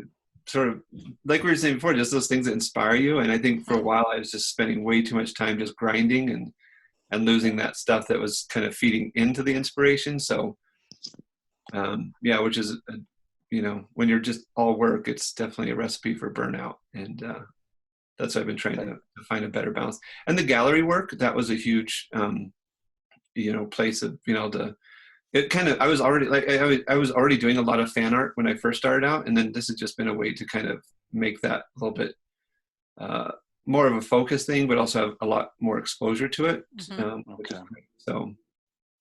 sort of like we were saying before, just those things that inspire you. And I think for a while I was just spending way too much time just grinding and losing that stuff that was kind of feeding into the inspiration. So yeah, which is, when you're just all work, it's definitely a recipe for burnout. And that's why I've been trying to find a better balance. And the gallery work, that was a huge, place of, it kind of, I was already doing a lot of fan art when I first started out. And then this has just been a way to kind of make that a little bit more of a focus thing, but also have a lot more exposure to it. So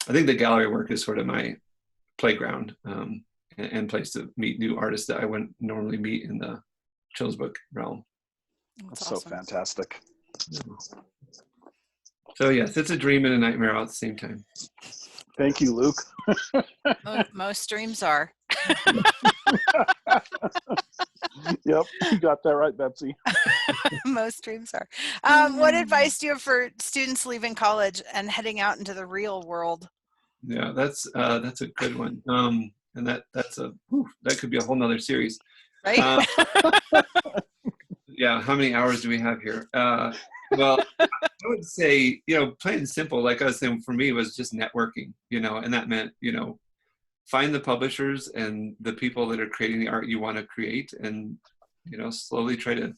I think the gallery work is sort of my playground and place to meet new artists that I wouldn't normally meet in the children's book realm. That's awesome. So fantastic. So yes, it's a dream and a nightmare all at the same time. Thank you, Luke. Most dreams are. Yep, you got that right, Betsy. Most dreams are. What advice do you have for students leaving college and heading out into the real world? Yeah, that's a good one. And that could be a whole nother series. Right? Yeah, how many hours do we have here? Well, I would say, plain and simple, like I was saying, for me, was just networking, and that meant, find the publishers and the people that are creating the art you want to create and, slowly try to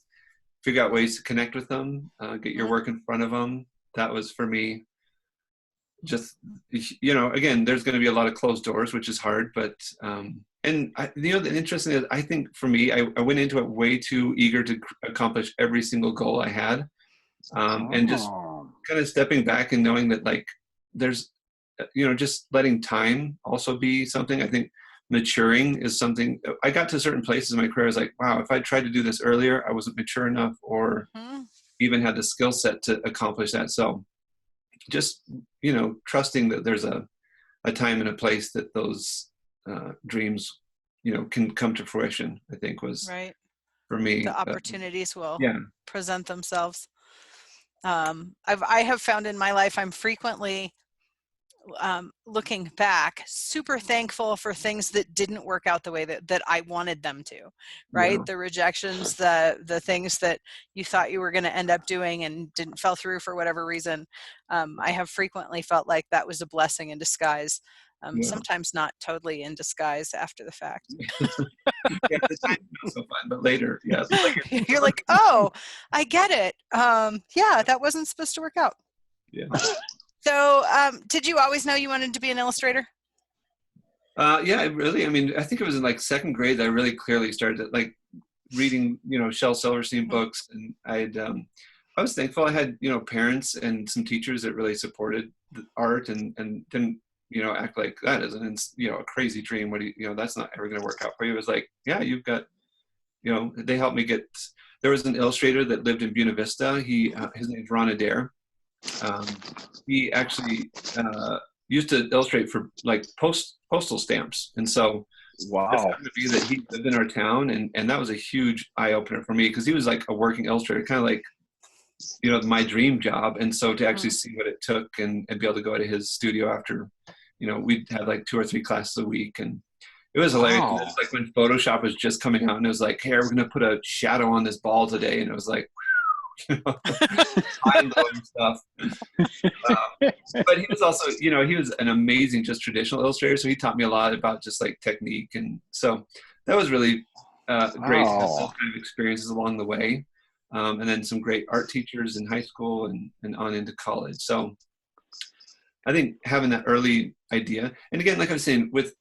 figure out ways to connect with them, get your work in front of them. That was for me just, again, there's going to be a lot of closed doors, which is hard, but, the interesting is, I think for me, I went into it way too eager to accomplish every single goal I had. And just kind of stepping back and knowing that like there's just letting time also be something. I think maturing is something. I got to certain places in my career, I was like, wow, if I tried to do this earlier, I wasn't mature enough or even had the skill set to accomplish that. So just trusting that there's a time and a place that those dreams can come to fruition, I think was right for me. The opportunities will present themselves. I have found in my life, I'm frequently looking back, super thankful for things that didn't work out the way that I wanted them to, right? Yeah. The rejections, the things that you thought you were going to end up doing and didn't fell through for whatever reason. I have frequently felt like that was a blessing in disguise. Sometimes not totally in disguise after the fact. Yeah, the time's not so fun, but later, yes. You're like, oh, I get it. Yeah, that wasn't supposed to work out. Yeah. So, did you always know you wanted to be an illustrator? Yeah, really. I mean, I think it was in like second grade that I really clearly started like reading, Shel Silverstein books, and I was thankful I had, parents and some teachers that really supported the art and didn't, act like that isn't, a crazy dream. What do you, that's not ever going to work out for you. It was like, yeah, you've got, they helped me get, there was an illustrator that lived in Buena Vista. His name's Ron Adair. um, he actually used to illustrate for like postal stamps. And so this Wow. happened to be that he lived in our town, and that was a huge eye opener for me because he was like a working illustrator, kind of like, you know, my dream job. And so to actually see what it took and be able to go to his studio after, you know, we'd had like 2 or 3 classes a week, and it was hilarious. Wow. It was like when Photoshop was just coming out, and it was like, hey, we're going to put a shadow on this ball today. And it was like, you know, mind-blowing stuff. But he was also, you know, he was an amazing just traditional illustrator. So he taught me a lot about just like technique. And so that was really great to have those kind of experiences along the way. And then some great art teachers in high school and on into college. So I think having that early idea, and again, like I was saying, with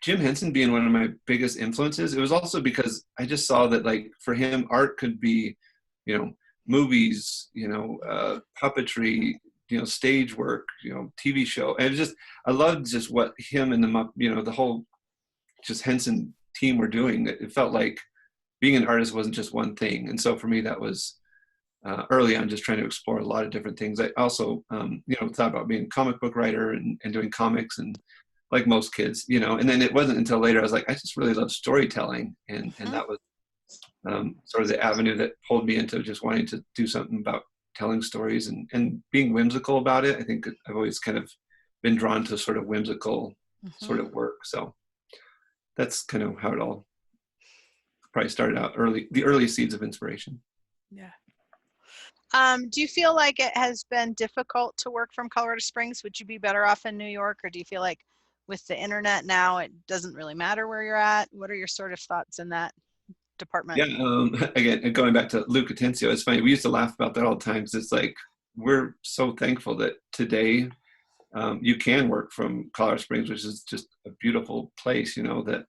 Jim Henson being one of my biggest influences, it was also because I just saw that, like, for him, art could be, you know, movies, you know, puppetry, you know, stage work, you know, TV show. And it was just, I loved just what him and the whole just Henson team were doing. It felt like being an artist wasn't just one thing. And so for me, that was early on, just trying to explore a lot of different things. I also, you know, thought about being a comic book writer and doing comics, and like most kids, you know, and then it wasn't until later I was like, I just really love storytelling. And that was sort of the avenue that pulled me into just wanting to do something about telling stories and being whimsical about it. I think I've always kind of been drawn to sort of whimsical sort of work. So that's kind of how it all probably started out the early seeds of inspiration. Yeah. Do you feel like it has been difficult to work from Colorado Springs? Would you be better off in New York, or do you feel like with the internet now, it doesn't really matter where you're at? What are your sort of thoughts in that department? Yeah, again, going back to Luke Atencio, it's funny. We used to laugh about that all the time, because it's like, we're so thankful that today you can work from Colorado Springs, which is just a beautiful place, you know, that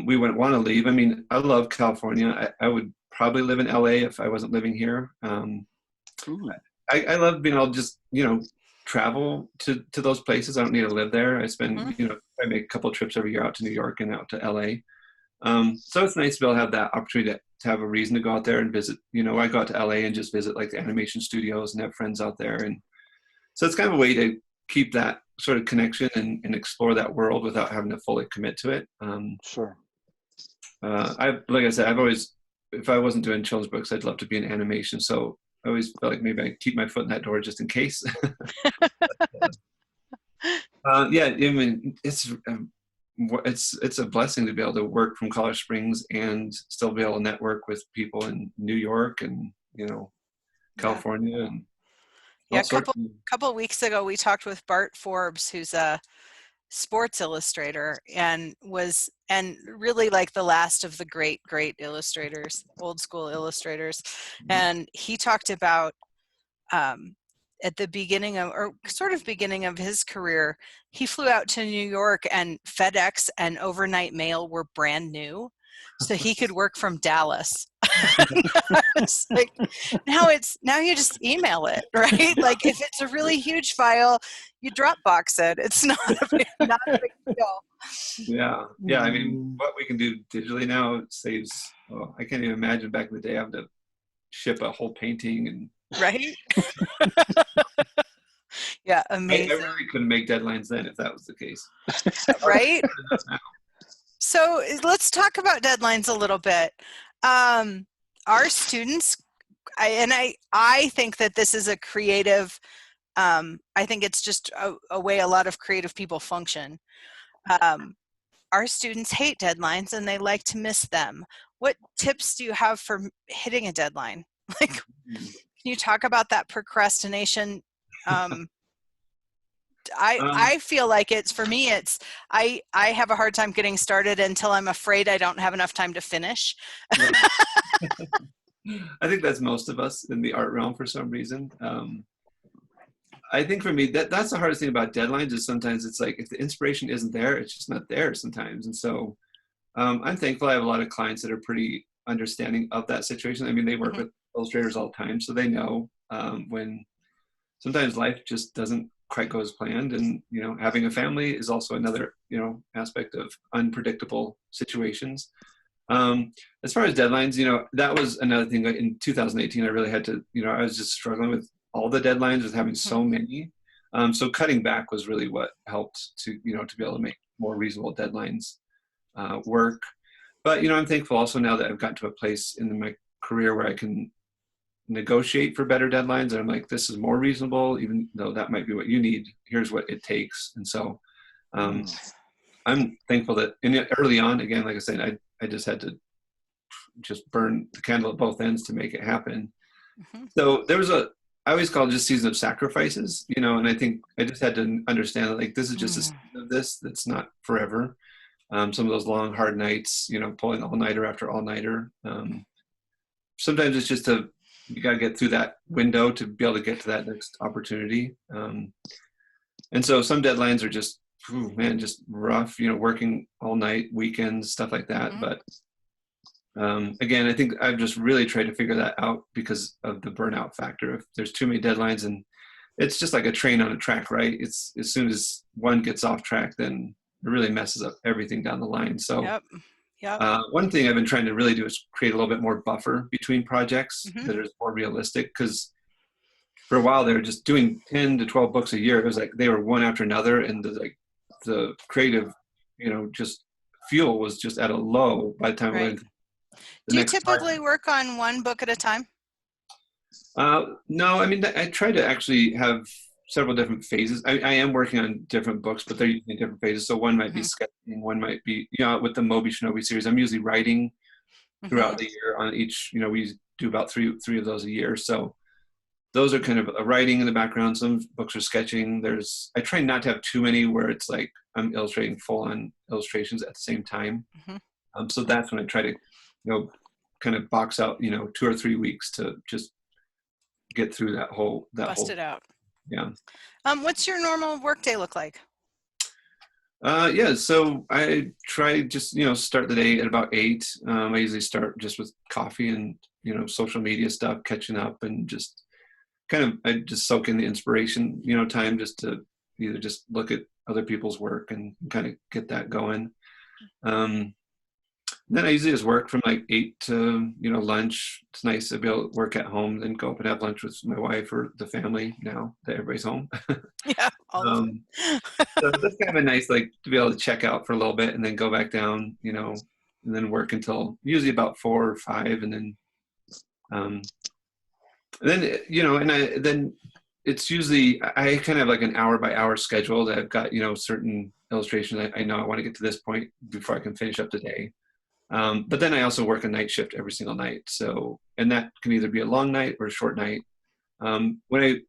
we wouldn't want to leave. I mean, I love California. I would probably live in LA if I wasn't living here. I love being able to just, you know, travel to those places. I don't need to live there. I spend, you know, I make a couple of trips every year out to New York and out to LA. So it's nice to be able to have that opportunity to have a reason to go out there and visit. You know, I go out to LA and just visit like the animation studios and have friends out there. And so it's kind of a way to keep that sort of connection and explore that world without having to fully commit to it. Sure. Like I said, I've always, if I wasn't doing children's books, I'd love to be in animation. So I always felt like maybe I'd keep my foot in that door just in case. Yeah, I mean, it's a blessing to be able to work from Colorado Springs and still be able to network with people in New York and, you know, California. And yeah, a couple of weeks ago, we talked with Bart Forbes, who's a sports illustrator and really like the last of the great illustrators, old school illustrators. And he talked about at the beginning of his career, he flew out to New York, and FedEx and overnight mail were brand new, so he could work from Dallas. It's like, now you just email it, right? Like, if it's a really huge file, you Dropbox it. It's not a big deal. Yeah. I mean, what we can do digitally now saves. Oh, I can't even imagine back in the day having to ship a whole painting and. Right. Yeah, amazing. I really couldn't make deadlines then if that was the case. Right. So let's talk about deadlines a little bit. Our students, I think that this is a creative, I think it's just a way a lot of creative people function. Our students hate deadlines and they like to miss them. What tips do you have for hitting a deadline? Like, can you talk about that procrastination? I feel like for me, I have a hard time getting started until I'm afraid I don't have enough time to finish. I think that's most of us in the art realm for some reason. I think for me, that's the hardest thing about deadlines is sometimes it's like, if the inspiration isn't there, it's just not there sometimes. And so I'm thankful I have a lot of clients that are pretty understanding of that situation. I mean, they work with illustrators all the time, so they know when sometimes life just doesn't quite go as planned. And, you know, having a family is also another, you know, aspect of unpredictable situations. As far as deadlines, you know, that was another thing. Like in 2018, I really had to, you know, I was just struggling with all the deadlines with having so many. So cutting back was really what helped to, to be able to make more reasonable deadlines work. But, I'm thankful also now that I've gotten to a place in my career where I can negotiate for better deadlines. And I'm like, this is more reasonable, even though that might be what you need. Here's what it takes. And so I'm thankful that early on, again, like I said, I just had to just burn the candle at both ends to make it happen. So there was I always call it just season of sacrifices, and I think I just had to understand that, like, this is just a season of this that's not forever. Some of those long, hard nights, pulling all-nighter after all-nighter. Sometimes it's just you got to get through that window to be able to get to that next opportunity. And so some deadlines are just, just rough, working all night, weekends, stuff like that. But again, I think I've just really tried to figure that out because of the burnout factor. If there's too many deadlines, and it's just like a train on a track, right? It's as soon as one gets off track, then it really messes up everything down the line. So one thing I've been trying to really do is create a little bit more buffer between projects that are more realistic, because for a while they were just doing 10 to 12 books a year. It was like they were one after another, and the creative, just fuel was just at a low by the time we went. Do you typically work on one book at a time? No, I mean, I try to actually have several different phases. I am working on different books, but they're usually in different phases. So one might be sketching, one might be, with the Moby Shinobi series, I'm usually writing throughout the year on each, we do about three of those a year. So those are kind of a writing in the background. Some books are sketching. I try not to have too many where it's like I'm illustrating full-on illustrations at the same time. So that's when I try to, kind of box out, 2 or 3 weeks to just get through that whole. Bust it out. Yeah. What's your normal workday look like? So I try just, start the day at about 8. I usually start just with coffee and, social media stuff, catching up, and just I just soak in the inspiration, time just to either just look at other people's work and kind of get that going. Then I usually just work from like 8 to, lunch. It's nice to be able to work at home, then go up and have lunch with my wife or the family now that everybody's home. Yeah. So that's kind of a nice, like, to be able to check out for a little bit and then go back down, and then work until usually about 4 or 5. And then, then it's usually, I kind of have like an hour by hour schedule that I've got, certain illustrations. I know I want to get to this point before I can finish up the day. But then I also work a night shift every single night. So, and that can either be a long night or a short night. My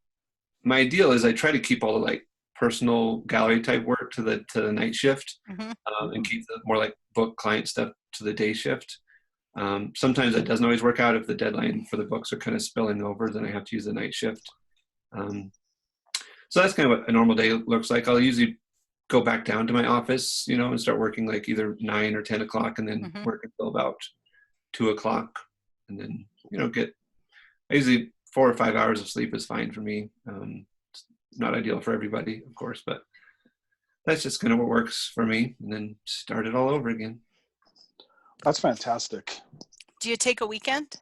ideal is I try to keep all the like personal gallery type work to the night shift, and keep the more like book client stuff to the day shift. Sometimes that doesn't always work out. If the deadline for the books are kind of spilling over, then I have to use the night shift. So that's kind of what a normal day looks like. I'll usually go back down to my office, and start working like either 9 or 10 o'clock, and then work until about 2 o'clock, and then, usually 4 or 5 hours of sleep is fine for me. It's not ideal for everybody, of course, but that's just kind of what works for me, and then start it all over again. That's fantastic. Do you take a weekend?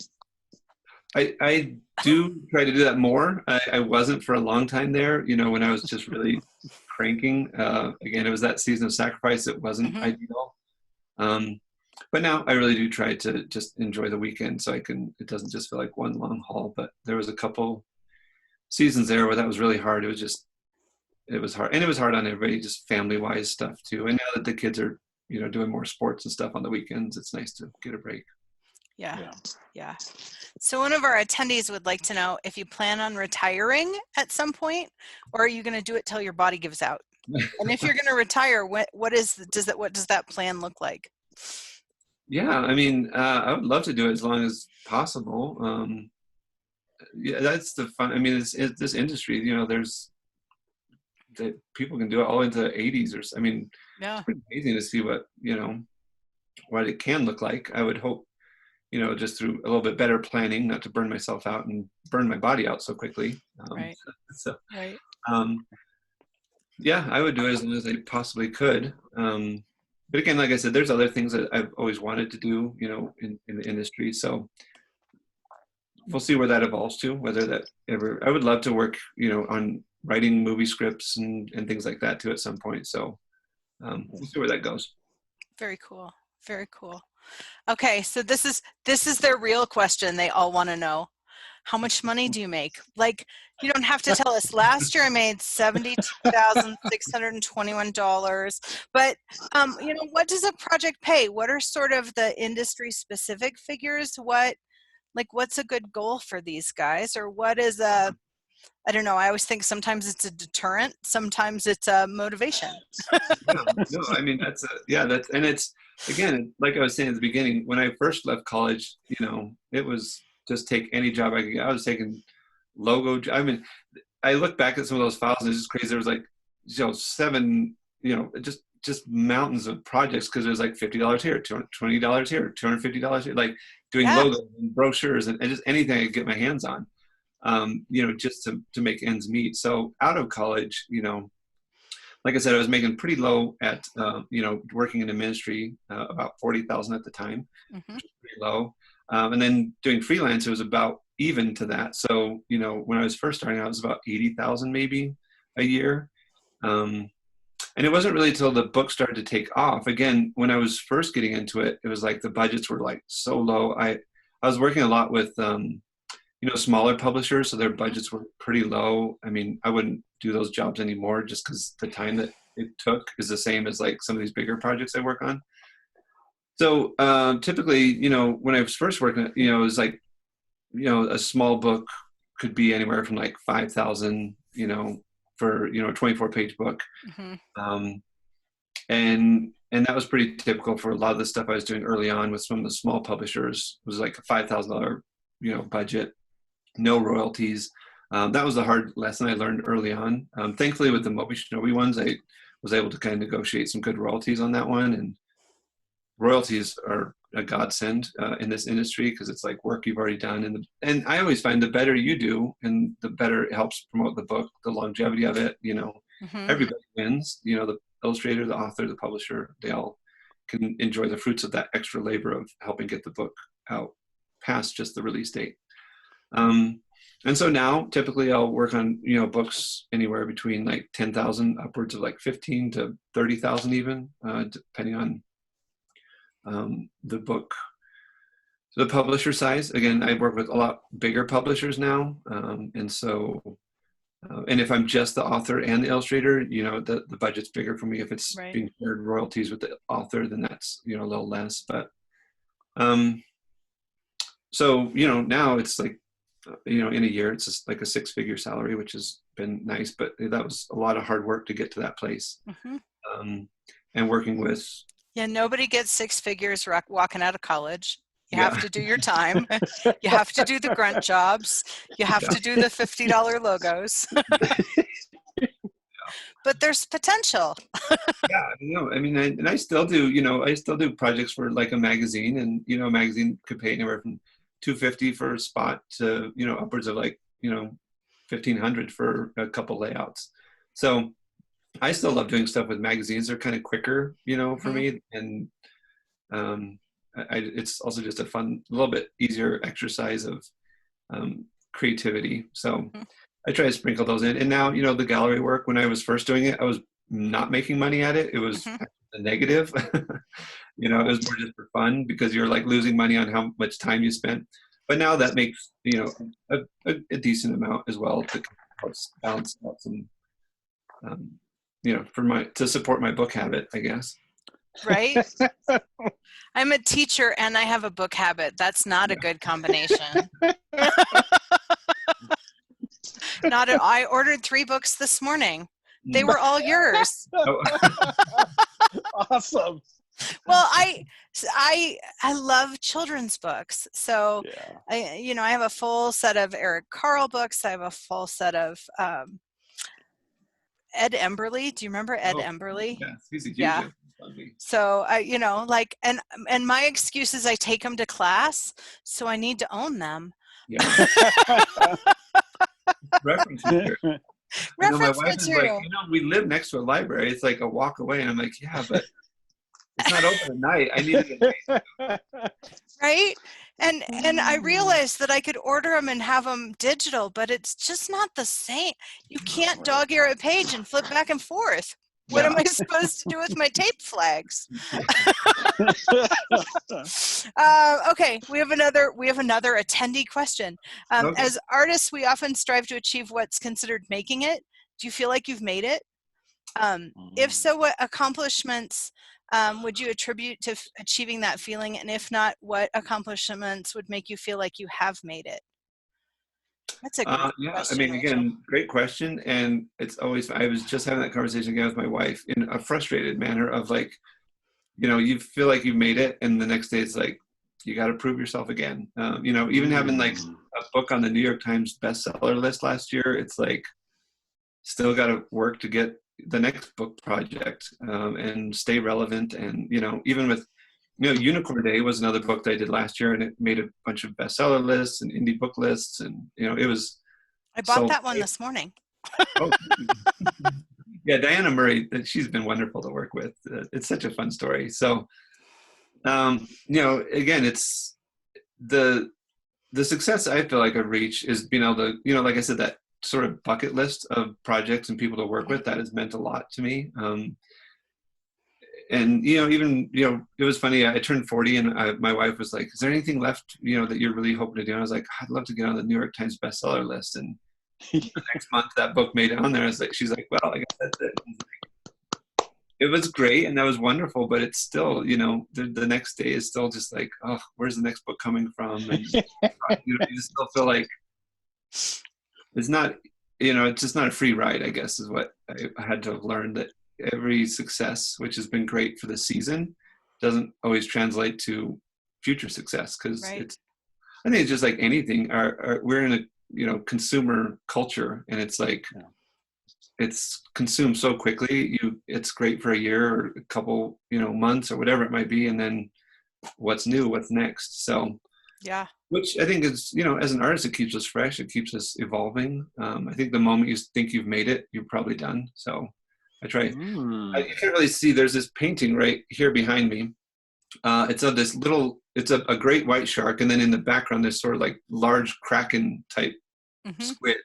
I do try to do that more. I wasn't for a long time there, when I was just really cranking. Again, it was that season of sacrifice. It wasn't ideal. But now I really do try to just enjoy the weekend, so it doesn't just feel like one long haul. But there was a couple seasons there where that was really hard. It was hard. And it was hard on everybody, just family-wise stuff too. And now that the kids are, doing more sports and stuff on the weekends, it's nice to get a break. Yeah. So one of our attendees would like to know if you plan on retiring at some point, or are you going to do it till your body gives out? And if you're going to retire, what does that plan look like? Yeah, I mean, I would love to do it as long as possible. That's the fun. I mean, it's this industry, there's that people can do it all into the 80s or, I mean, it's pretty amazing to see what it can look like. I would hope, just through a little bit better planning, not to burn myself out and burn my body out so quickly. Right. Right. Yeah, I would do it as long as I possibly could. But again, like I said, there's other things that I've always wanted to do, in the industry. So we'll see where that evolves to, whether that ever, I would love to work, on writing movie scripts and things like that too at some point. So we'll see where that goes. Very cool. Very cool. Okay. So this is their real question. They all want to know. How much money do you make? Like, you don't have to tell us. Last year I made $72,621. But, what does a project pay? What are sort of the industry specific figures? What's a good goal for these guys? Or what is I don't know. I always think sometimes it's a deterrent. Sometimes it's a motivation. No, I mean, and it's, again, like I was saying at the beginning, when I first left college, it was just take any job I could get. I was taking logo. I mean, I look back at some of those files and it's just crazy. There was like, 7, just mountains of projects because there's like $50 here, $220 here, $250 here, like doing logos and brochures and just anything I could get my hands on, just to make ends meet. So out of college, like I said, I was making pretty low at, working in the ministry, about 40,000 at the time, which was pretty low. And then doing freelance, it was about even to that. So, when I was first starting out, it was about 80,000 maybe a year. And it wasn't really until the book started to take off. Again, when I was first getting into it, it was like the budgets were like so low. I was working a lot with, smaller publishers, so their budgets were pretty low. I mean, I wouldn't do those jobs anymore just because the time that it took is the same as like some of these bigger projects I work on. So typically, when I was first working, it was like, a small book could be anywhere from like 5,000, for, a 24-page book. And that was pretty typical for a lot of the stuff I was doing early on with some of the small publishers. It was like a $5,000, budget, no royalties. That was the hard lesson I learned early on. Thankfully, with the Moby Shinobi ones, I was able to kind of negotiate some good royalties on that one. And royalties are a godsend in this industry because it's like work you've already done. And I always find the better you do and the better it helps promote the book, the longevity of it, everybody wins, the illustrator, the author, the publisher, they all can enjoy the fruits of that extra labor of helping get the book out past just the release date. And so now typically I'll work on, books anywhere between like 10,000 upwards of like 15 to 30,000 even, depending on the book, the publisher size. Again, I work with a lot bigger publishers now. And so, and if I'm just the author and the illustrator, the budget's bigger for me. If it's being shared royalties with the author, then that's, a little less. But, so, now it's like, in a year, it's just like a 6-figure salary, which has been nice, but that was a lot of hard work to get to that place. And working with, nobody gets 6 figures walking out of college. You have to do your time. You have to do the grunt jobs. You have to do the $50 logos. But there's potential. I still do, I still do projects for like a magazine, and, a magazine could pay anywhere from $250 for a spot to, upwards of like, $1,500 for a couple layouts. So I still love doing stuff with magazines. They're kind of quicker, for me. And it's also just a fun, a little bit easier exercise of creativity. So I try to sprinkle those in. And now, the gallery work, when I was first doing it, I was not making money at it. It was a negative. It was more just for fun because you're like losing money on how much time you spent. But now that makes, a decent amount as well to balance out some, to support my book habit, I guess. Right? I'm a teacher and I have a book habit. That's not a good combination. I ordered 3 books this morning. They were all yours. Awesome. Well, I love children's books. So I have a full set of Eric Carle books. I have a full set of Ed Emberley. Do you remember Ed Emberley? Yes, he's a huge influence on me. So and my excuse is I take them to class, so I need to own them. Yeah. Reference material. My wife is like, we live next to a library. It's like a walk away. And I'm like, yeah, but it's not open at night. I need it at night. Right? And I realized that I could order them and have them digital, but it's just not the same. You can't dog ear a page and flip back and forth. What am I supposed to do with my tape flags? Okay, we have another attendee question. Okay. As artists, we often strive to achieve what's considered making it. Do you feel like you've made it? If so, what accomplishments would you attribute to achieving that feeling? And if not, what accomplishments would make you feel like you have made it? That's a good yeah, question, I mean, Rachel. again, great question. And it's always, I was just having that conversation again with my wife in a frustrated manner of like, you know, you feel like you've made it. And the next day it's like, you got to prove yourself again. You know, even having like a book on the New York Times bestseller list last year, it's like, still got to work to get the next book project and stay relevant. And, you know, even with, you know, Unicorn Day was another book that I did last year, and it made a bunch of bestseller lists and indie book lists. And, you know, it was. I bought that one this morning. Oh, yeah, Diana Murray, she's been wonderful to work with. It's such a fun story. So, you know, again, it's the success I feel like I've reached is being able to, you know, like I said, that sort of bucket list of projects and people to work with, that has meant a lot to me. And, you know, even, you know, it was funny, I turned 40 and my wife was like, is there anything left, you know, that you're really hoping to do? And I was like, I'd love to get on the New York Times bestseller list. And the next month that book made it on there. I was like, she's like, well, I guess that's it. It was great and that was wonderful, but it's still, you know, the next day is still just like, oh, where's the next book coming from? And you know, you just still feel like it's not, you know, it's just not a free ride, I guess, is what I had to have learned, that every success, which has been great for the season, doesn't always translate to future success. Because it's, I think it's just like anything. We're in a, you know, consumer culture, and it's like, it's consumed so quickly. It's great for a year or a couple, you know, months or whatever it might be, and then what's new, what's next. So yeah, which I think is, you know, as an artist, it keeps us fresh, it keeps us evolving. I think the moment you think you've made it, you're probably done. So I try. You can't really see, there's this painting right here behind me. It's of this little, it's a great white shark, and then in the background there's sort of like large kraken type squid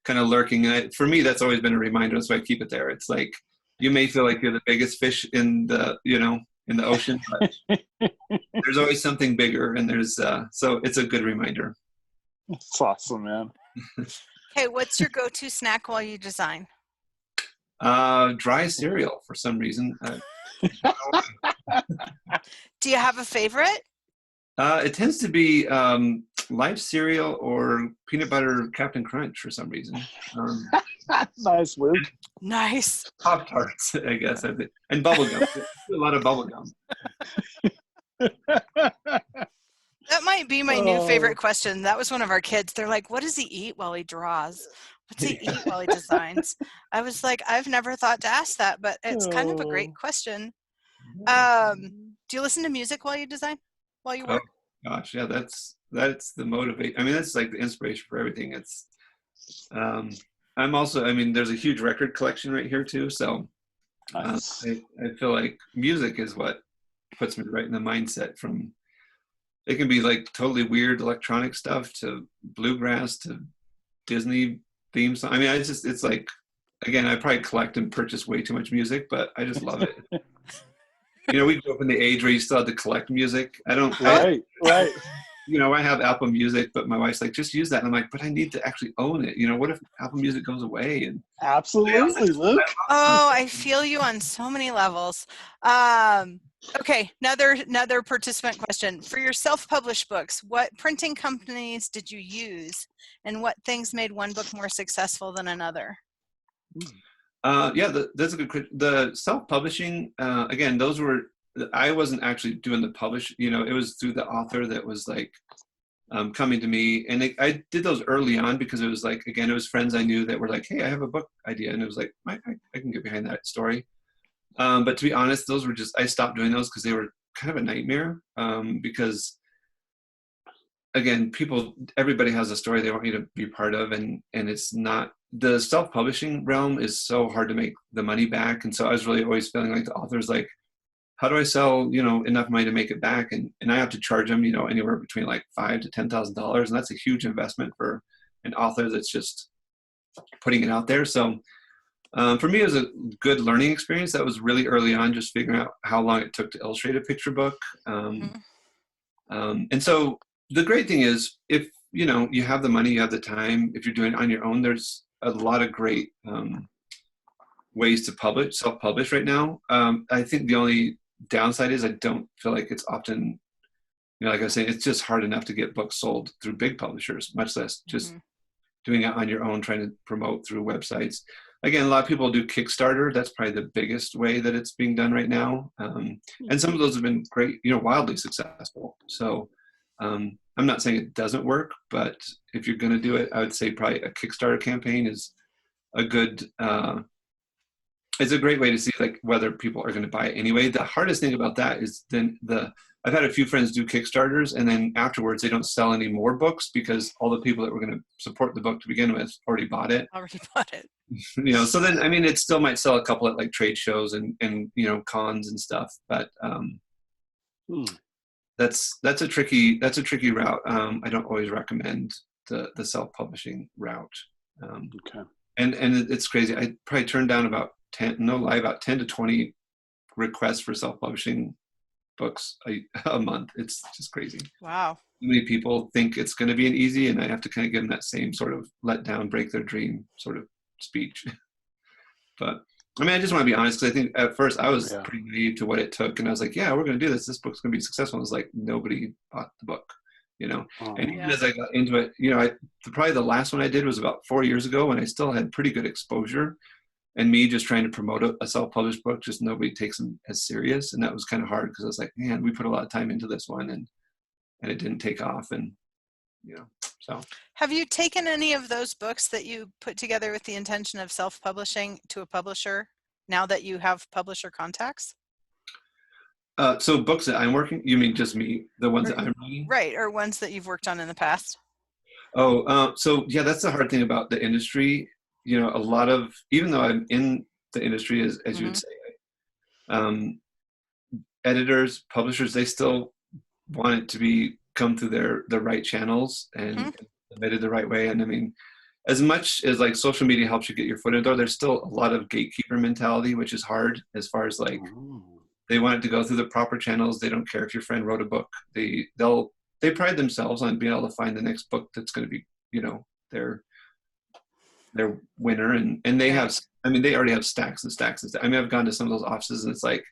kind of lurking. And for me, that's always been a reminder. That's why I keep it there. It's like, you may feel like you're the biggest fish in the, you know, in the ocean, but there's always something bigger, and there's so it's a good reminder. That's awesome, man. Hey, what's your go-to snack while you design? Dry cereal for some reason. Do you have a favorite? It tends to be Life cereal or peanut butter Captain Crunch for some reason. Nice, Luke. Nice. Pop-Tarts, I guess. And bubblegum. A lot of bubblegum. That might be my new favorite question. That was one of our kids. They're like, what does he eat while he draws? What's he eat while he designs? I was like, I've never thought to ask that, but it's kind of a great question. Do you listen to music while you design? While you work? Oh, gosh, yeah, that's the motivate. I mean, that's like the inspiration for everything. It's I'm also, I mean, there's a huge record collection right here too. So Nice. I feel like music is what puts me right in the mindset. From, it can be like totally weird electronic stuff to bluegrass to Disney theme song. I mean, it's like, again, I probably collect and purchase way too much music, but I just love it. You know, we grew up in the age where you still had to collect music. Right. You know, I have Apple Music, but my wife's like, just use that. And I'm like, but I need to actually own it. You know, what if Apple Music goes away? And Absolutely, Luke. Oh, I feel you on so many levels. Okay, another participant question. For your self-published books, what printing companies did you use, and what things made one book more successful than another? Yeah, that's a good question. The self-publishing, again, I wasn't actually doing the publish, you know, it was through the author that was like coming to me. And I did those early on because it was like, again, it was friends I knew that were like, hey, I have a book idea. And it was like, I can get behind that story. But to be honest, those were I stopped doing those because they were kind of a nightmare. Because again, everybody has a story they want you to be part of. And it's not, the self-publishing realm is so hard to make the money back. And so I was really always feeling like the author's like, how do I sell, enough money to make it back? And I have to charge them, anywhere between like $5,000 to $10,000. And that's a huge investment for an author that's just putting it out there. So for me, it was a good learning experience. That was really early on, just figuring out how long it took to illustrate a picture book. And so the great thing is, if you have the money, you have the time, if you're doing it on your own, there's a lot of great ways to self-publish right now. I think the only downside is I don't feel like it's often, like I was saying, it's just hard enough to get books sold through big publishers, much less just doing it on your own, trying to promote through websites. Again, a lot of people do Kickstarter. That's probably the biggest way that it's being done right now. And some of those have been great, wildly successful. So I'm not saying it doesn't work, but if you're going to do it, I would say probably a Kickstarter campaign is a good, it's a great way to see like whether people are going to buy it anyway. The hardest thing about that is then I've had a few friends do Kickstarters, and then afterwards they don't sell any more books because all the people that were going to support the book to begin with already bought it. So then, I mean, it still might sell a couple at like trade shows and cons and stuff, but that's a tricky route. I don't always recommend the self-publishing route. Okay. And it's crazy. I probably turned down about 10 to 20 requests for self-publishing books a month. It's just crazy. Wow. So many people think it's going to be an easy, and I have to kind of give them that same sort of let down, break their dream sort of speech. But I mean, I just want to be honest, because I think at first I was pretty naive to what it took, and I was like, yeah, we're going to do this. This book's going to be successful. It was like nobody bought the book, and even as I got into it, probably the last one I did was about 4 years ago, when I still had pretty good exposure. And me just trying to promote a self-published book, just nobody takes them as serious. And that was kind of hard, because I was like, man, we put a lot of time into this one, and it didn't take off. And, so. Have you taken any of those books that you put together with the intention of self-publishing to a publisher now that you have publisher contacts? So books that I'm working, you mean just me, the ones that I'm writing? Right, or ones that you've worked on in the past? So yeah, that's the hard thing about the industry. A lot of, even though I'm in the industry, as you would say, editors, publishers, they still want it to come through the right channels and submitted the right way. And I mean, as much as like social media helps you get your foot in the door, there's still a lot of gatekeeper mentality, which is hard as far as like, they want it to go through the proper channels. They don't care if your friend wrote a book. They pride themselves on being able to find the next book that's going to be, their winner, and they have, I mean, they already have stacks and stacks and stacks. I mean, I've gone to some of those offices, and it's like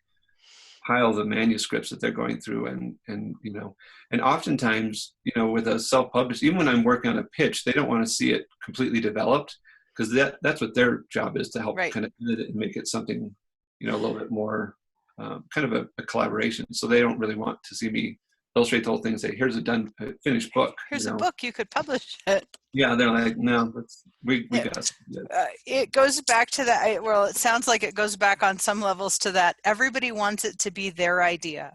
piles of manuscripts that they're going through, and oftentimes, with a self-published, even when I'm working on a pitch, they don't want to see it completely developed, because that's what their job is, to help kind of edit it and make it something, a little bit more kind of a collaboration. So they don't really want to see me illustrate the whole thing and say, here's a finished book. Here's a book, you could publish it. Yeah, they're like, no, we got it goes back to that. Well, it sounds like it goes back on some levels to that. Everybody wants it to be their idea.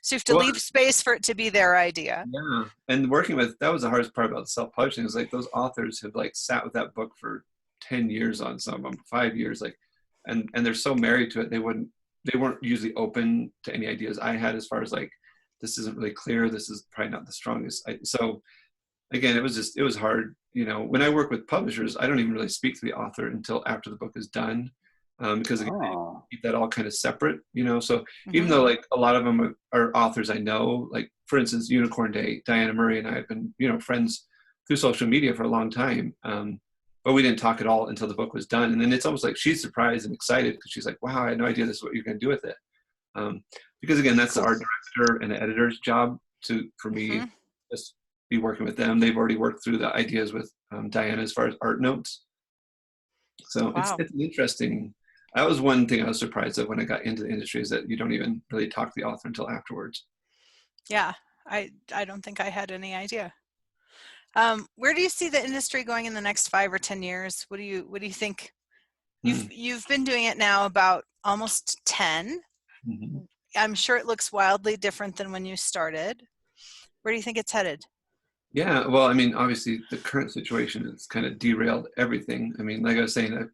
So you have to leave space for it to be their idea. Yeah, and that was the hardest part about self-publishing, is like those authors have like sat with that book for 10 years on some of them, 5 years, like, and they're so married to it, they weren't usually open to any ideas I had, as far as like, this isn't really clear, this is probably not the strongest. So again, it was hard. When I work with publishers, I don't even really speak to the author until after the book is done, because again, I keep that all kind of separate. So even though like a lot of them are authors I know, like for instance, Unicorn Day, Diana Murray and I have been friends through social media for a long time, but we didn't talk at all until the book was done. And then it's almost like she's surprised and excited, because she's like, wow, I had no idea this is what you're going to do with it. Because again, that's the art director and the editor's job for me, just be working with them. They've already worked through the ideas with Diana as far as art notes. So it's interesting. That was one thing I was surprised at when I got into the industry, is that you don't even really talk to the author until afterwards. Yeah, I don't think I had any idea. Where do you see the industry going in the next 5 or 10 years? What do you think? You've been doing it now about almost 10. I'm sure it looks wildly different than when you started. Where do you think it's headed? Yeah, well, I mean, obviously the current situation has kind of derailed everything. I mean, like I was saying,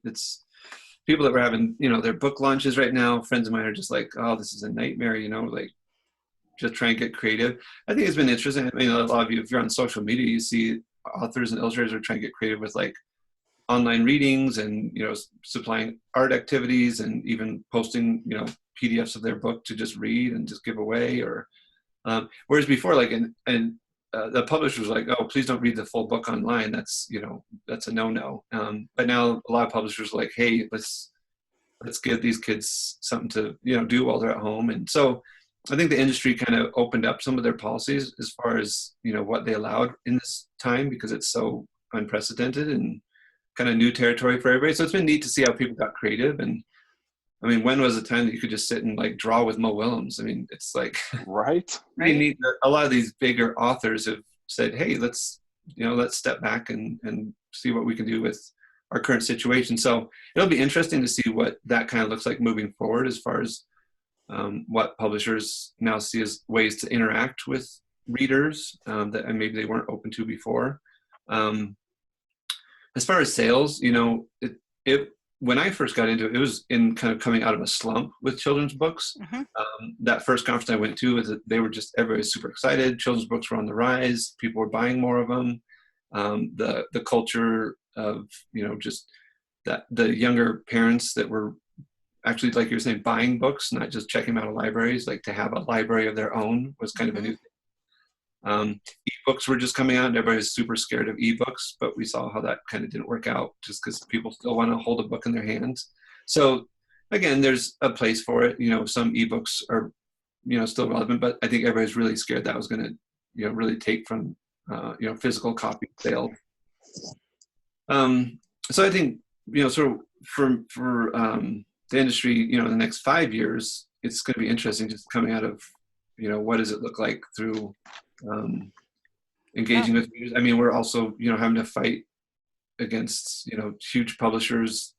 people that were having, their book launches right now, friends of mine are just like, oh, this is a nightmare, like just try and get creative. I think it's been interesting. I mean, a lot of you, if you're on social media, you see authors and illustrators are trying to get creative with like online readings and, supplying art activities and even posting, PDFs of their book to just read and just give away. Or whereas before, like, the publisher was like, oh, please don't read the full book online. That's, that's a no-no. But now a lot of publishers are like, hey, let's give these kids something to, do while they're at home. And so I think the industry kind of opened up some of their policies as far as, what they allowed in this time, because it's so unprecedented and kind of new territory for everybody. So it's been neat to see how people got creative. And I mean, when was the time that you could just sit and like draw with Mo Willems? I mean, it's like, right. Pretty neat that a lot of these bigger authors have said, hey, let's step back and see what we can do with our current situation. So it'll be interesting to see what that kind of looks like moving forward, as far as what publishers now see as ways to interact with readers that maybe they weren't open to before. As far as sales, when I first got into it, it was in kind of coming out of a slump with children's books. Mm-hmm. That first conference I went to, everybody was super excited. Children's books were on the rise. People were buying more of them. The culture of, just that the younger parents that were actually, like you were saying, buying books, not just checking them out of libraries, like to have a library of their own was kind of a new thing. Ebooks were just coming out and everybody was super scared of ebooks, but we saw how that kind of didn't work out, just because people still want to hold a book in their hands. So again, there's a place for it. Some ebooks are, still relevant, but I think everybody's really scared that was going to, really take from, physical copy sale. So I think, sort of for the industry, in the next 5 years, it's going to be interesting just coming out of, what does it look like through engaging with readers. I mean, we're also, having to fight against, huge publishers,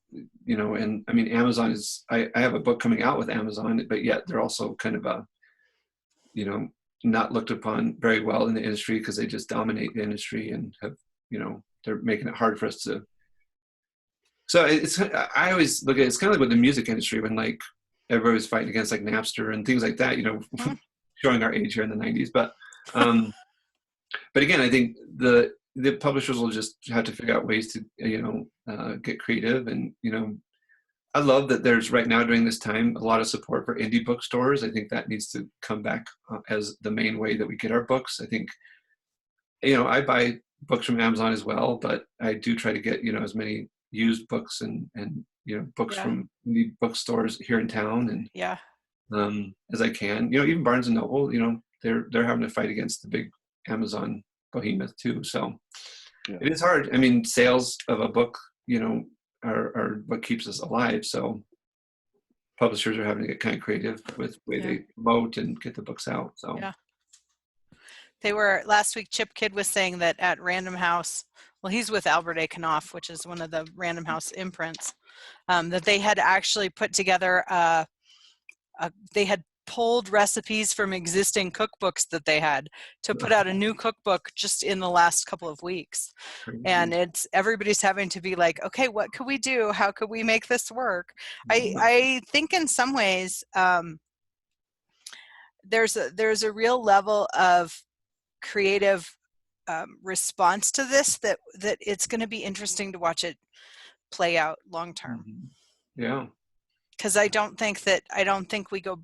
and I mean, Amazon is, I have a book coming out with Amazon, but yet they're also kind of not looked upon very well in the industry, because they just dominate the industry and have, they're making it hard for us to. So I always look at it's kind of like with the music industry, when like everybody was fighting against like Napster and things like that, showing our age here in the 90s. But again, I think the publishers will just have to figure out ways to, get creative. And, I love that there's right now during this time a lot of support for indie bookstores. I think that needs to come back as the main way that we get our books. I think, I buy books from Amazon as well, but I do try to get, as many used books and books from indie bookstores here in town, and as I can. Even Barnes and Noble, they're having to fight against the big Amazon behemoth too. So it is hard. I mean, sales of a book, are what keeps us alive. So publishers are having to get kind of creative with the way they promote and get the books out. So they were, last week, Chip Kidd was saying that at Random House, well, he's with Albert A. Knopf, which is one of the Random House imprints, that they had actually put together, they had pulled recipes from existing cookbooks that they had to put out a new cookbook just in the last couple of weeks. And everybody's having to be like, okay, what could we do? How could we make this work? I think in some ways, there's a real level of creative response to this that it's going to be interesting to watch it play out long term. Yeah. Because I don't think we go,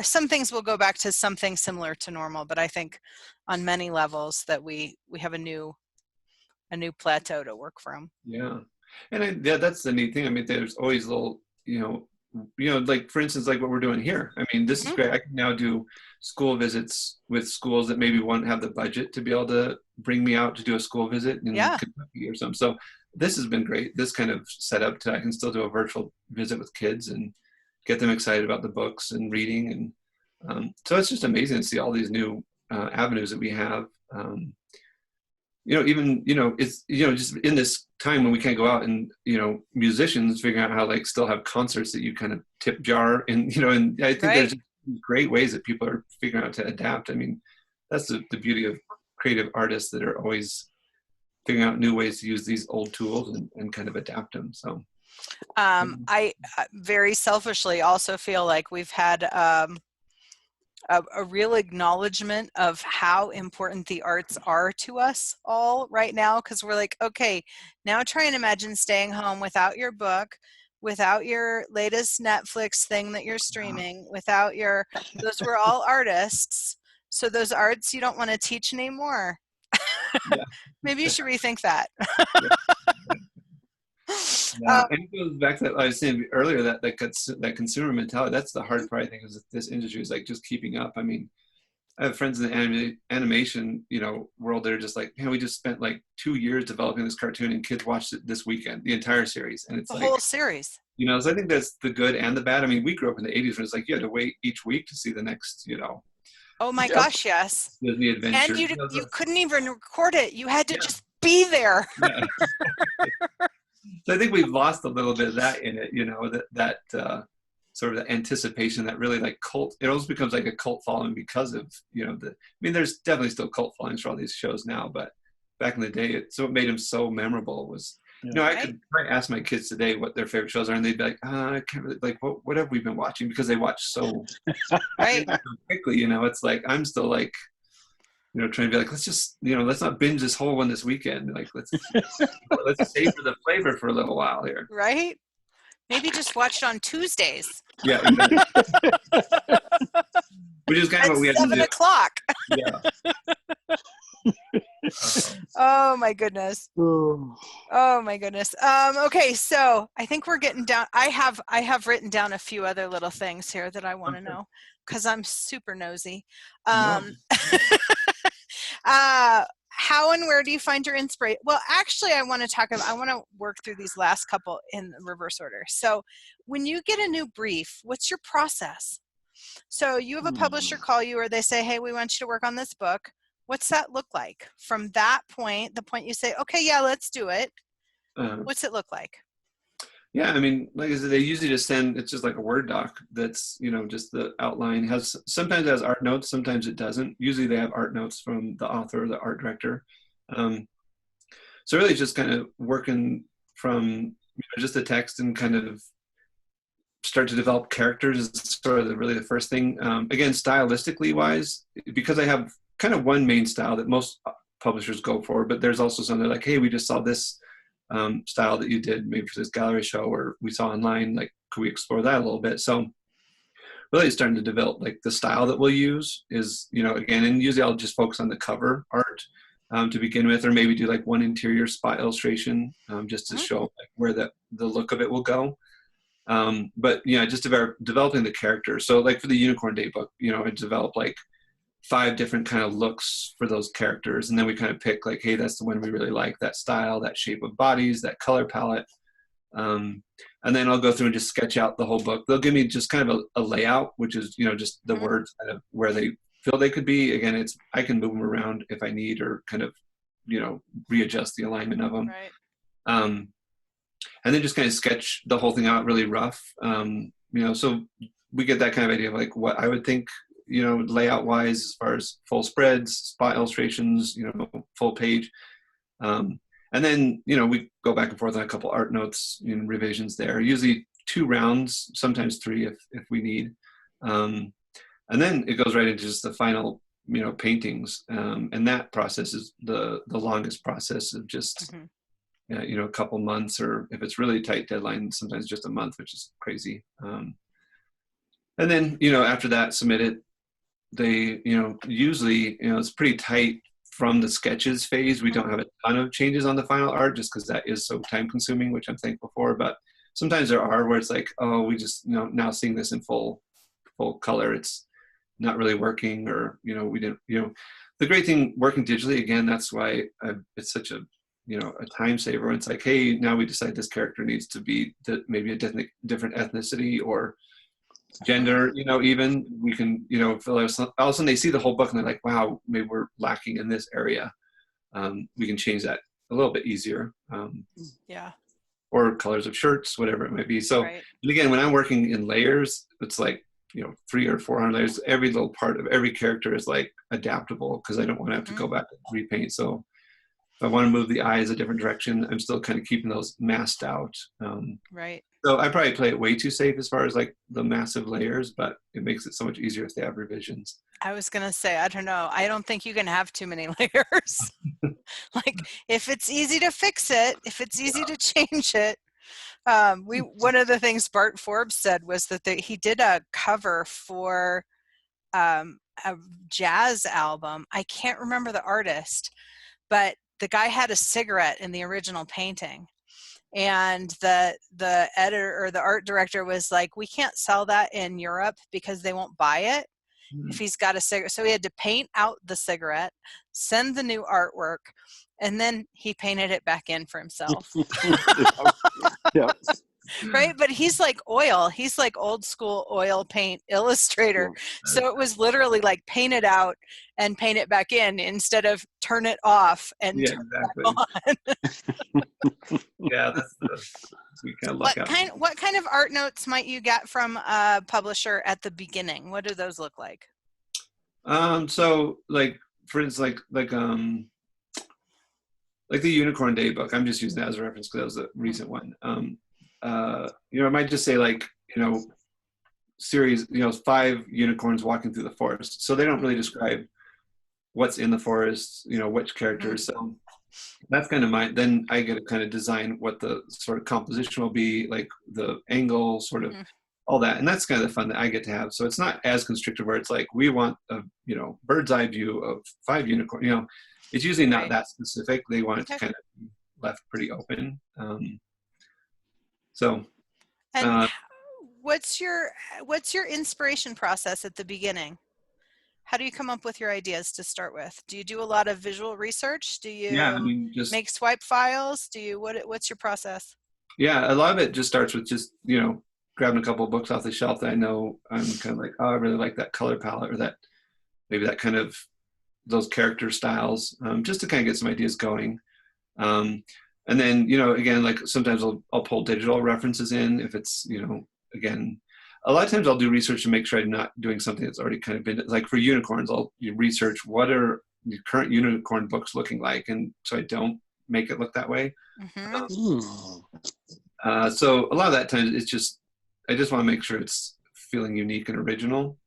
some things will go back to something similar to normal, but I think on many levels that we have a new plateau to work from. Yeah. And that's the neat thing. I mean, there's always little, like for instance, like what we're doing here. I mean, this is great. I can now do school visits with schools that maybe won't have the budget to be able to bring me out to do a school visit in Kentucky or something. So this has been great. This kind of set up to, I can still do a virtual visit with kids and get them excited about the books and reading. And so it's just amazing to see all these new avenues that we have. Even, it's, just in this time when we can't go out, and, musicians figuring out how like still have concerts that you kind of tip jar and, and I think there's great ways that people are figuring out to adapt. I mean, that's the beauty of creative artists, that are always figuring out new ways to use these old tools and kind of adapt them. So I very selfishly also feel like we've had a real acknowledgement of how important the arts are to us all right now, because we're like, okay, now try and imagine staying home without your book, without your latest Netflix thing that you're streaming, without your, those were all artists. So those arts you don't want to teach anymore. Yeah. Maybe you should rethink that. Yeah, and it goes back to that I was saying earlier, that consumer mentality. That's the hard part, I think, is this industry is like just keeping up. I mean, I have friends in the animation, world. They're just like, we just spent like 2 years developing this cartoon, and kids watched it this weekend, the entire series, and it's the like whole series. So I think that's the good and the bad. I mean, we grew up in the '80s, where it's like you had to wait each week to see the next, Oh my gosh, yes. Disney adventure. And you couldn't even record it. You had to just be there. Yeah. So I think we've lost a little bit of that in it, that sort of the anticipation that really like cult, it almost becomes like a cult following because of, there's definitely still cult followings for all these shows now, but back in the day, what made them so memorable was, I could ask my kids today what their favorite shows are, and they'd be like, I can't really, like, what have we been watching? Because they watch so quickly, it's like, I'm still like, trying to be like, let's not binge this whole one this weekend. Like, let's savor the flavor for a little while here. Right? Maybe just watch it on Tuesdays. Yeah, exactly. Which is kind of what we had to do. 7 o'clock. Yeah. Oh my goodness. Oh my goodness. Okay, so I think we're getting down. I have written down a few other little things here that I want to know, because I'm super nosy. How and where do you find your inspiration? Well, actually, I want to work through these last couple in reverse order. So when you get a new brief, what's your process? So you have a publisher call you, or they say, hey, we want you to work on this book. What's that look like? From that point, the point you say, okay, yeah, let's do it. What's it look like? Yeah, I mean, like I said, they usually just it's just like a Word doc that's, just the outline. Sometimes it has art notes, sometimes it doesn't. Usually they have art notes from the author or the art director. So really just kind of working from just the text and kind of start to develop characters is sort of really the first thing. Again, stylistically wise, because I have kind of one main style that most publishers go for, but there's also some that are like, hey, we just saw this style that you did maybe for this gallery show, or we saw online, like, could we explore that a little bit? So really starting to develop like the style that we'll use is, again, and usually I'll just focus on the cover art to begin with, or maybe do like one interior spot illustration just to show like where the look of it will go. But just developing the character. So like for the Unicorn Day book, I developed like 5 different kind of looks for those characters, and then we kind of pick like, hey, that's the one we really like, that style, that shape of bodies, that color palette, and then I'll go through and just sketch out the whole book. They'll give me just kind of a layout, which is just the words kind of where they feel they could be. Again, I can move them around if I need, or kind of readjust the alignment of them. Right. And then just kind of sketch the whole thing out really rough. So we get that kind of idea of like what I would think layout wise, as far as full spreads, spot illustrations, full page. And then, we go back and forth on a couple art notes, revisions there, usually 2 rounds, sometimes 3 if we need. And then it goes right into just the final, paintings. And that process is the longest process of just, a couple months, or if it's really tight deadline, sometimes just a month, which is crazy. And then, after that, submit it. They, usually, it's pretty tight from the sketches phase. We don't have a ton of changes on the final art just because that is so time consuming, which I'm thankful for. But sometimes there are where it's like, oh, we just, now seeing this in full color, it's not really working, or, we didn't, the great thing working digitally, again, that's why it's such a time saver. It's like, hey, now we decide this character needs to be maybe a different ethnicity or gender, even we can, all of a sudden they see the whole book and they're like, wow, maybe we're lacking in this area. We can change that a little bit easier. Or colors of shirts, whatever it might be. So, and again, when I'm working in layers, it's like, 300 or 400 layers. Every little part of every character is like adaptable, because I don't want to have to go back and repaint. So if I want to move the eyes a different direction, I'm still kind of keeping those masked out. Right. So I probably play it way too safe as far as like the massive layers, but it makes it so much easier if they have revisions. I was going to say, I don't know. I don't think you can have too many layers. Like if it's easy to fix it, if it's easy to change it. One of the things Bart Forbes said was that he did a cover for a jazz album. I can't remember the artist, but the guy had a cigarette in the original painting. And the editor or the art director was like, we can't sell that in Europe because they won't buy it if he's got a cigarette. So he had to paint out the cigarette, send the new artwork, and then he painted it back in for himself. Yeah. Right? But he's like oil. He's like old school oil paint illustrator. So it was literally like paint it out and paint it back in instead of turn it off and turn it on. Yeah, that's we kind of luck out. What kind of art notes might you get from a publisher at the beginning? What do those look like? So like for instance, like the Unicorn Day book. I'm just using that as a reference because that was a recent one. I might just say like, series, 5 unicorns walking through the forest. So they don't really describe what's in the forest, which characters. So that's kind of then I get to kind of design what the sort of composition will be, like the angle, sort of all that. And that's kind of the fun that I get to have. So it's not as constrictive where it's like, we want a, bird's eye view of 5 unicorns, it's usually not that specific. They want it to kind of be left pretty open. And what's your inspiration process at the beginning? How do you come up with your ideas to start with? Do you do a lot of visual research? Do you just make swipe files? What's your process? Yeah, a lot of it just starts with just, grabbing a couple of books off the shelf that I know I'm kind of like, oh, I really like that color palette or that maybe that kind of those character styles, just to kind of get some ideas going. And then, again, like sometimes I'll pull digital references in if it's, again, a lot of times I'll do research to make sure I'm not doing something that's already kind of been, like for unicorns, I'll research what are the current unicorn books looking like. And so I don't make it look that way. So a lot of that time it's just, I just want to make sure it's feeling unique and original.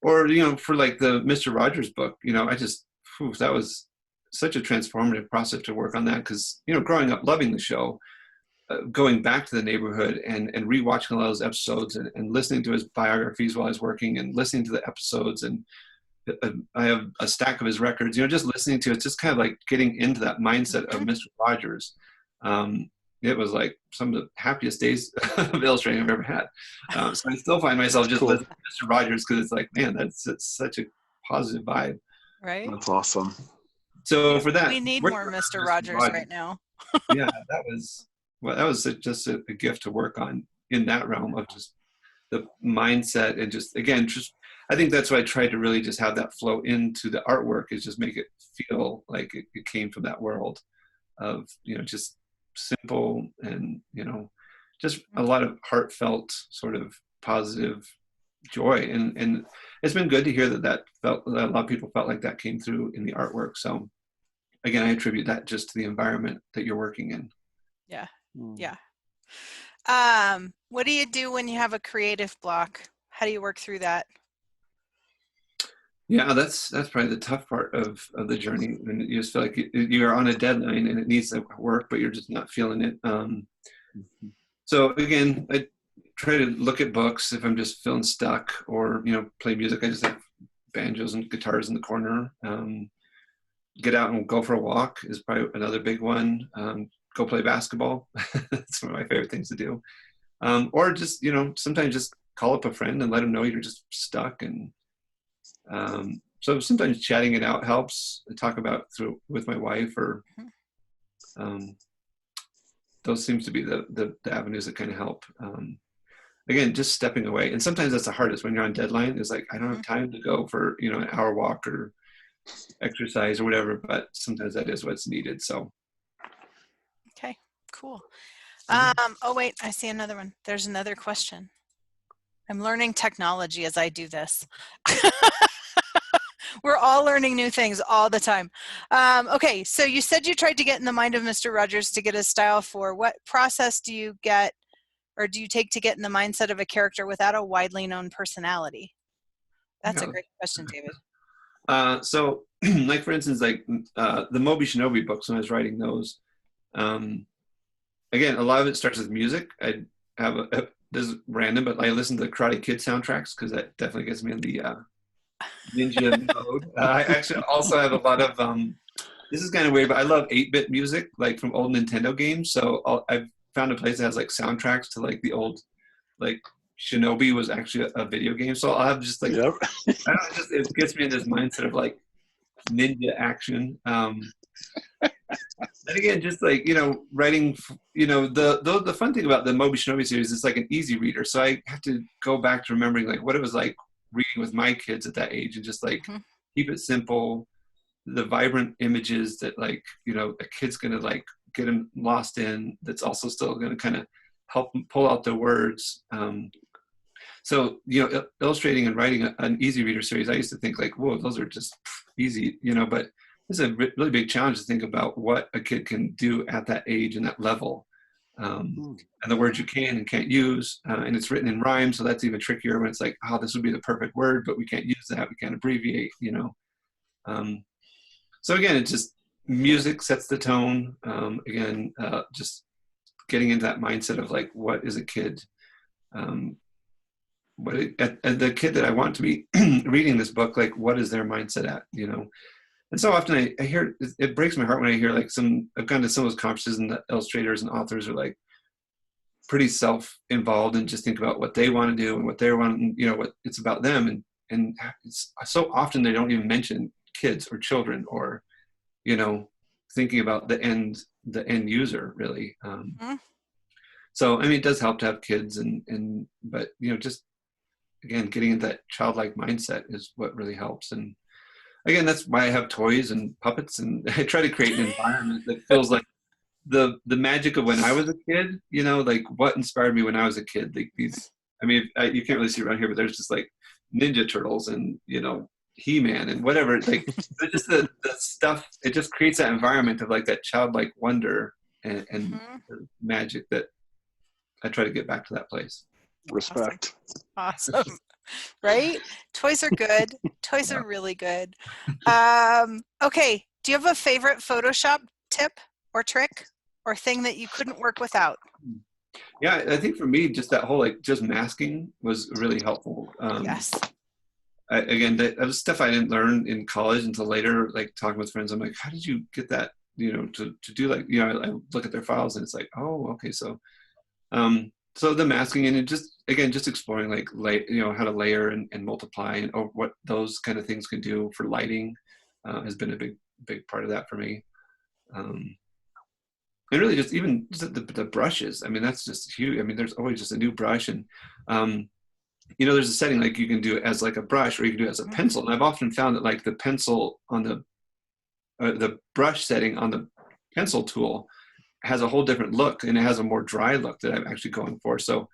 Or, for like the Mr. Rogers book, that was such a transformative process to work on that because, growing up loving the show, going back to the neighborhood and rewatching all those episodes and listening to his biographies while I was working and listening to the episodes. And I have a stack of his records, just listening to it, just kind of like getting into that mindset of Mr. Rogers. It was like some of the happiest days of illustrating I've ever had. So I still find myself just listening to Mr. Rogers because it's like, man, that's such a positive vibe. Right. That's awesome. So for that, we need more Mr. Rogers right now. Yeah, that was just a gift to work on in that realm of just the mindset and just I think that's why I tried to really just have that flow into the artwork is just make it feel like it came from that world of just simple and just a lot of heartfelt sort of positive joy and it's been good to hear that a lot of people felt like that came through in the artwork. So again, I attribute that just to the environment that you're working in. Yeah. What do you do when you have a creative block? How do you work through that? Yeah, that's probably the tough part of the journey. And you just feel like you're on a deadline and it needs to work, but you're just not feeling it. So again, I try to look at books if I'm just feeling stuck or, play music. I just have banjos and guitars in the corner. Get out and go for a walk is probably another big one. Go play basketball. That's one of my favorite things to do. Or just, sometimes just call up a friend and let them know you're just stuck. And so sometimes chatting it out helps. I talk about with my wife or those seems to be the avenues that kind of help. Again, just stepping away. And sometimes that's the hardest when you're on deadline. It's like, I don't have time to go for, an hour walk or exercise or whatever, but sometimes that is what's needed. So. Okay, cool. Oh wait, I see another one. There's another question. I'm learning technology as I do this. We're all learning new things all the time. Okay, so you said you tried to get in the mind of Mr. Rogers to get his style for. What process do you get, or do you take to get in the mindset of a character without a widely known personality? That's a great question, David. So, like for instance, like the Moby Shinobi books, when I was writing those, again, a lot of it starts with music. I have this is random, but I listen to the Karate Kid soundtracks because that definitely gets me in the ninja mode. I actually also have a lot of this is kind of weird, but I love 8-bit music, like from old Nintendo games. So I've found a place that has like soundtracks to like the old, like Shinobi was actually a video game. So I'll have just like, Yep. I don't know, it gets me in this mindset of like ninja action. And again, just like, writing, the fun thing about the Moby Shinobi series is like an easy reader. So I have to go back to remembering like what it was like reading with my kids at that age and just like keep it simple. The vibrant images that like, a kid's going to like get them lost in, that's also still going to kind of help them pull out the words. So, illustrating and writing an easy reader series, I used to think like, whoa, those are just easy, but it's a really big challenge to think about what a kid can do at that age and that level, and the words you can and can't use. And it's written in rhyme, so that's even trickier when it's like, oh, this would be the perfect word, but we can't use that. We can't abbreviate, So again, it's just music sets the tone. Just getting into that mindset of like, what is a kid? The kid that I want to be reading this book, like, what is their mindset at, And so often I hear, it breaks my heart when I hear like I've gone to some of those conferences and the illustrators and authors are like pretty self-involved and just think about what they want to do and what they want, and, what it's about them. And it's so often they don't even mention kids or children or, thinking about the end user really. So, I mean, it does help to have kids but, just again, getting into that childlike mindset is what really helps. And again, that's why I have toys and puppets, and I try to create an environment that feels like the magic of when I was a kid, like what inspired me when I was a kid. Like these, I mean, you can't really see around here, but there's just like Ninja Turtles and, He-Man and whatever. Like just the stuff, it just creates that environment of like that childlike wonder and the magic that I try to get back to that place. Respect. Awesome. Right? Toys are good. Toys are really good. Okay. Do you have a favorite Photoshop tip or trick or thing that you couldn't work without? Yeah, I think for me, just that whole like just masking was really helpful. Yes. That was stuff I didn't learn in college until later. Like talking with friends, I'm like, how did you get that? To do like, I look at their files and it's like, oh, okay, so. So the masking and just exploring like how to layer and multiply and what those kind of things can do for lighting has been a big part of that for me. And really just even just the brushes. I mean, that's just huge. I mean, there's always just a new brush and there's a setting like you can do it as like a brush or you can do it as a pencil. And I've often found that like the pencil on the brush setting on the pencil tool has a whole different look and it has a more dry look that I'm actually going for. So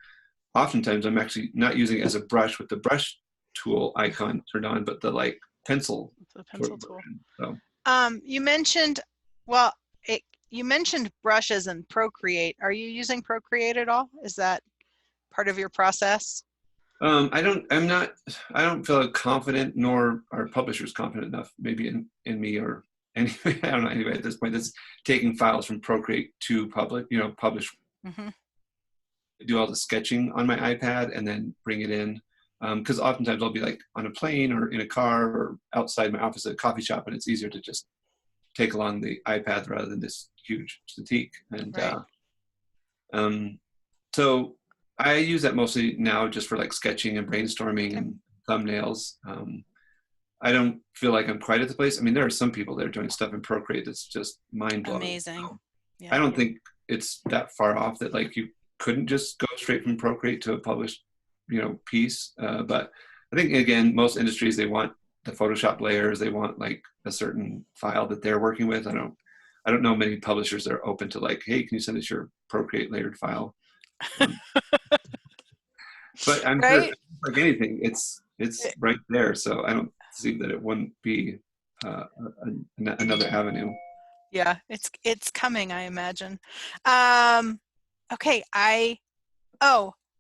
oftentimes I'm actually not using it as a brush with the brush tool icon turned on, but the like pencil. The pencil tool. So. You mentioned, you mentioned brushes and Procreate. Are you using Procreate at all? Is that part of your process? I don't feel confident, nor are publishers confident enough maybe in me or anyway, I don't know, anybody at this point that's taking files from Procreate to publish, do all the sketching on my iPad and then bring it in. Because oftentimes I'll be like on a plane or in a car or outside my office at a coffee shop, and it's easier to just take along the iPad rather than this huge Cintiq. And right. So I use that mostly now just for like sketching and brainstorming and thumbnails. I don't feel like I'm quite at the place. I mean, there are some people that are doing stuff in Procreate that's just mind-blowing. Amazing. Yeah. I don't think it's that far off that like you couldn't just go straight from Procreate to a published, piece. But I think, again, most industries, they want the Photoshop layers. They want like a certain file that they're working with. I don't know many publishers that are open to like, hey, can you send us your Procreate layered file? But I'm sure, like anything, it's right there. So I don't see that it wouldn't be another avenue. Yeah, it's coming, I imagine. Okay,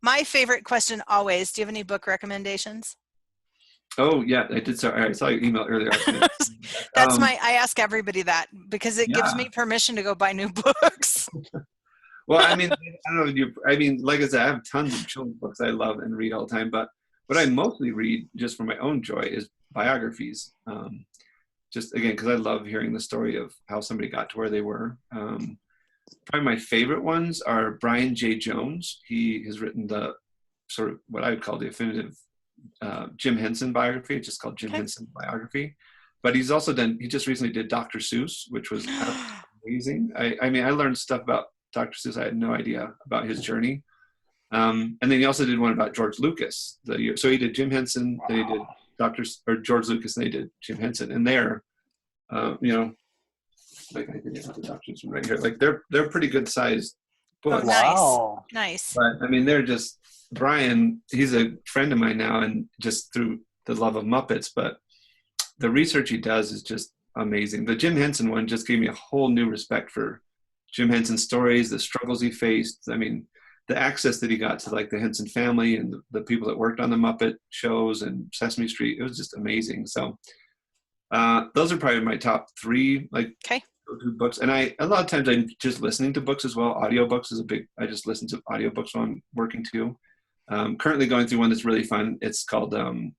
my favorite question always. Do you have any book recommendations? Oh yeah, I did. Sorry, I saw your email earlier. I ask everybody that because it gives me permission to go buy new books. Well, I mean, I don't know. Like I said, I have tons of children's books I love and read all the time. But what I mostly read, just for my own joy, is biographies. Just again, because I love hearing the story of how somebody got to where they were. Probably my favorite ones are Brian J. Jones. He has written the sort of what I would call the definitive Jim Henson biography. It's just called Jim Henson biography. But he's also he just recently did Dr. Seuss, which was amazing. I mean, I learned stuff about Dr. Seuss I had no idea about his journey. And then he also did one about George Lucas. So he did Jim Henson, then he did George Lucas, and they did Jim Henson. And they're, like I can get the documents from right here. Like they're pretty good sized books. Oh, nice. Wow. Nice. But I mean, they're just Brian. He's a friend of mine now, and just through the love of Muppets. But the research he does is just amazing. The Jim Henson one just gave me a whole new respect for Jim Henson's stories, the struggles he faced. I mean, the access that he got to like the Henson family and the people that worked on the Muppet shows and Sesame Street. It was just amazing. So those are probably my top three books. And a lot of times I'm just listening to books as well. Audiobooks is I just listen to audiobooks while I'm working too. Currently going through one that's really fun. It's called Room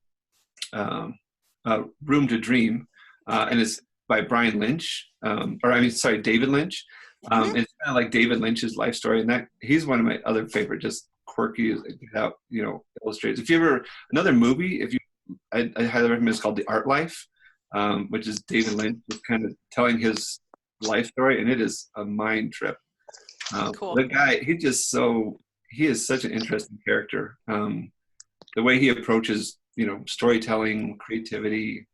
to Dream. And it's by Brian Lynch, David Lynch. It's kind of like David Lynch's life story, and that he's one of my other favorite, just quirky, illustrators. If you ever another movie, I highly recommend. It's called The Art Life, which is David Lynch just kind of telling his life story, and it is a mind trip. Cool. The guy, he is such an interesting character. The way he approaches, storytelling, creativity,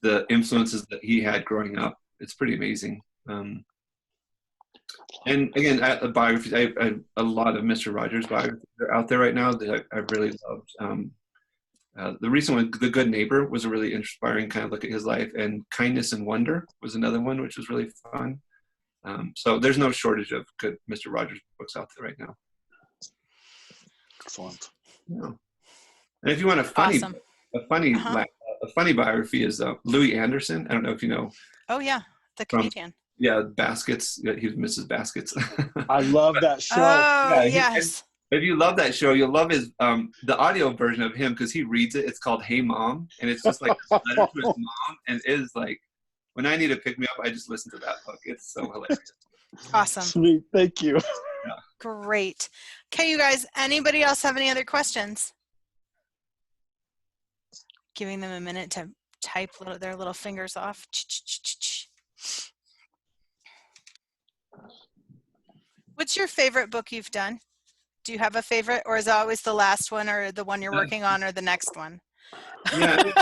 the influences that he had growing up, it's pretty amazing. And again, the biographies, I have a lot of Mr. Rogers biographies that are out there right now that I really loved. The recent one, The Good Neighbor, was a really inspiring kind of look at his life, and Kindness and Wonder was another one, which was really fun. So there's no shortage of good Mr. Rogers books out there right now. Excellent. Yeah. And if you want a funny biography is Louis Anderson. I don't know if you know. Oh yeah, the comedian. Yeah, Baskets. He was Mrs. Baskets. I love that show. Oh, yes. If you love that show, you'll love his the audio version of him because he reads it. It's called Hey Mom, and it's just like a letter to his mom, and it is like when I need to pick me up, I just listen to that book. It's so hilarious. Awesome. Sweet. Thank you. Yeah. Great. Okay, you guys. Anybody else have any other questions? Giving them a minute to type their little fingers off. What's your favorite book you've done? Do you have a favorite, or is it always the last one, or the one you're working on, or the next one? Yeah,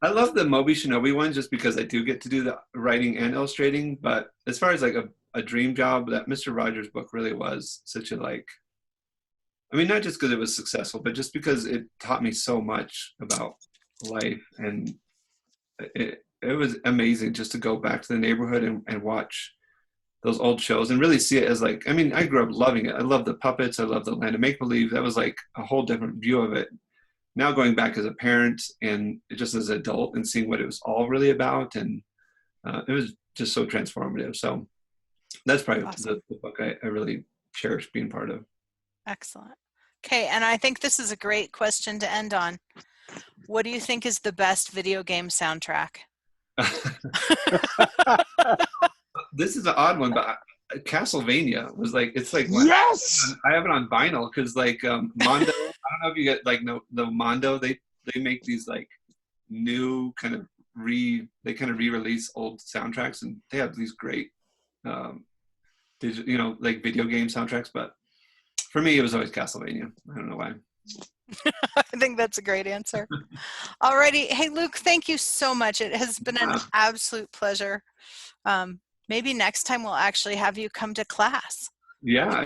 I love the Moby Shinobi one just because I do get to do the writing and illustrating. But as far as like a dream job, that Mr. Rogers book really was such a not just because it was successful, but just because it taught me so much about life, and it was amazing just to go back to the neighborhood and watch those old shows and really see it as I grew up loving it. I love the puppets. I love the Land of Make-Believe. That was like a whole different view of it. Now going back as a parent and just as an adult and seeing what it was all really about. And it was just so transformative. So that's probably awesome. the book I really cherish being part of. Excellent. Okay. And I think this is a great question to end on. What do you think is the best video game soundtrack? This is an odd one, but Castlevania was yes, I have it on vinyl because Mondo. I don't know if you get the Mondo. They make these new kind of re-release old soundtracks, and they have these great video game soundtracks. But for me, it was always Castlevania. I don't know why. I think that's a great answer. Alrighty. Hey, Luke, thank you so much. It has been an absolute pleasure. Maybe next time we'll actually have you come to class. Yeah,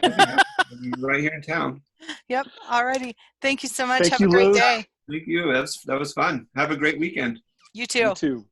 right here in town. Yep. Alrighty. Thank you so much. Thank have you, a great Luke. day. Thank you. That was fun. Have a great weekend. You too. You too.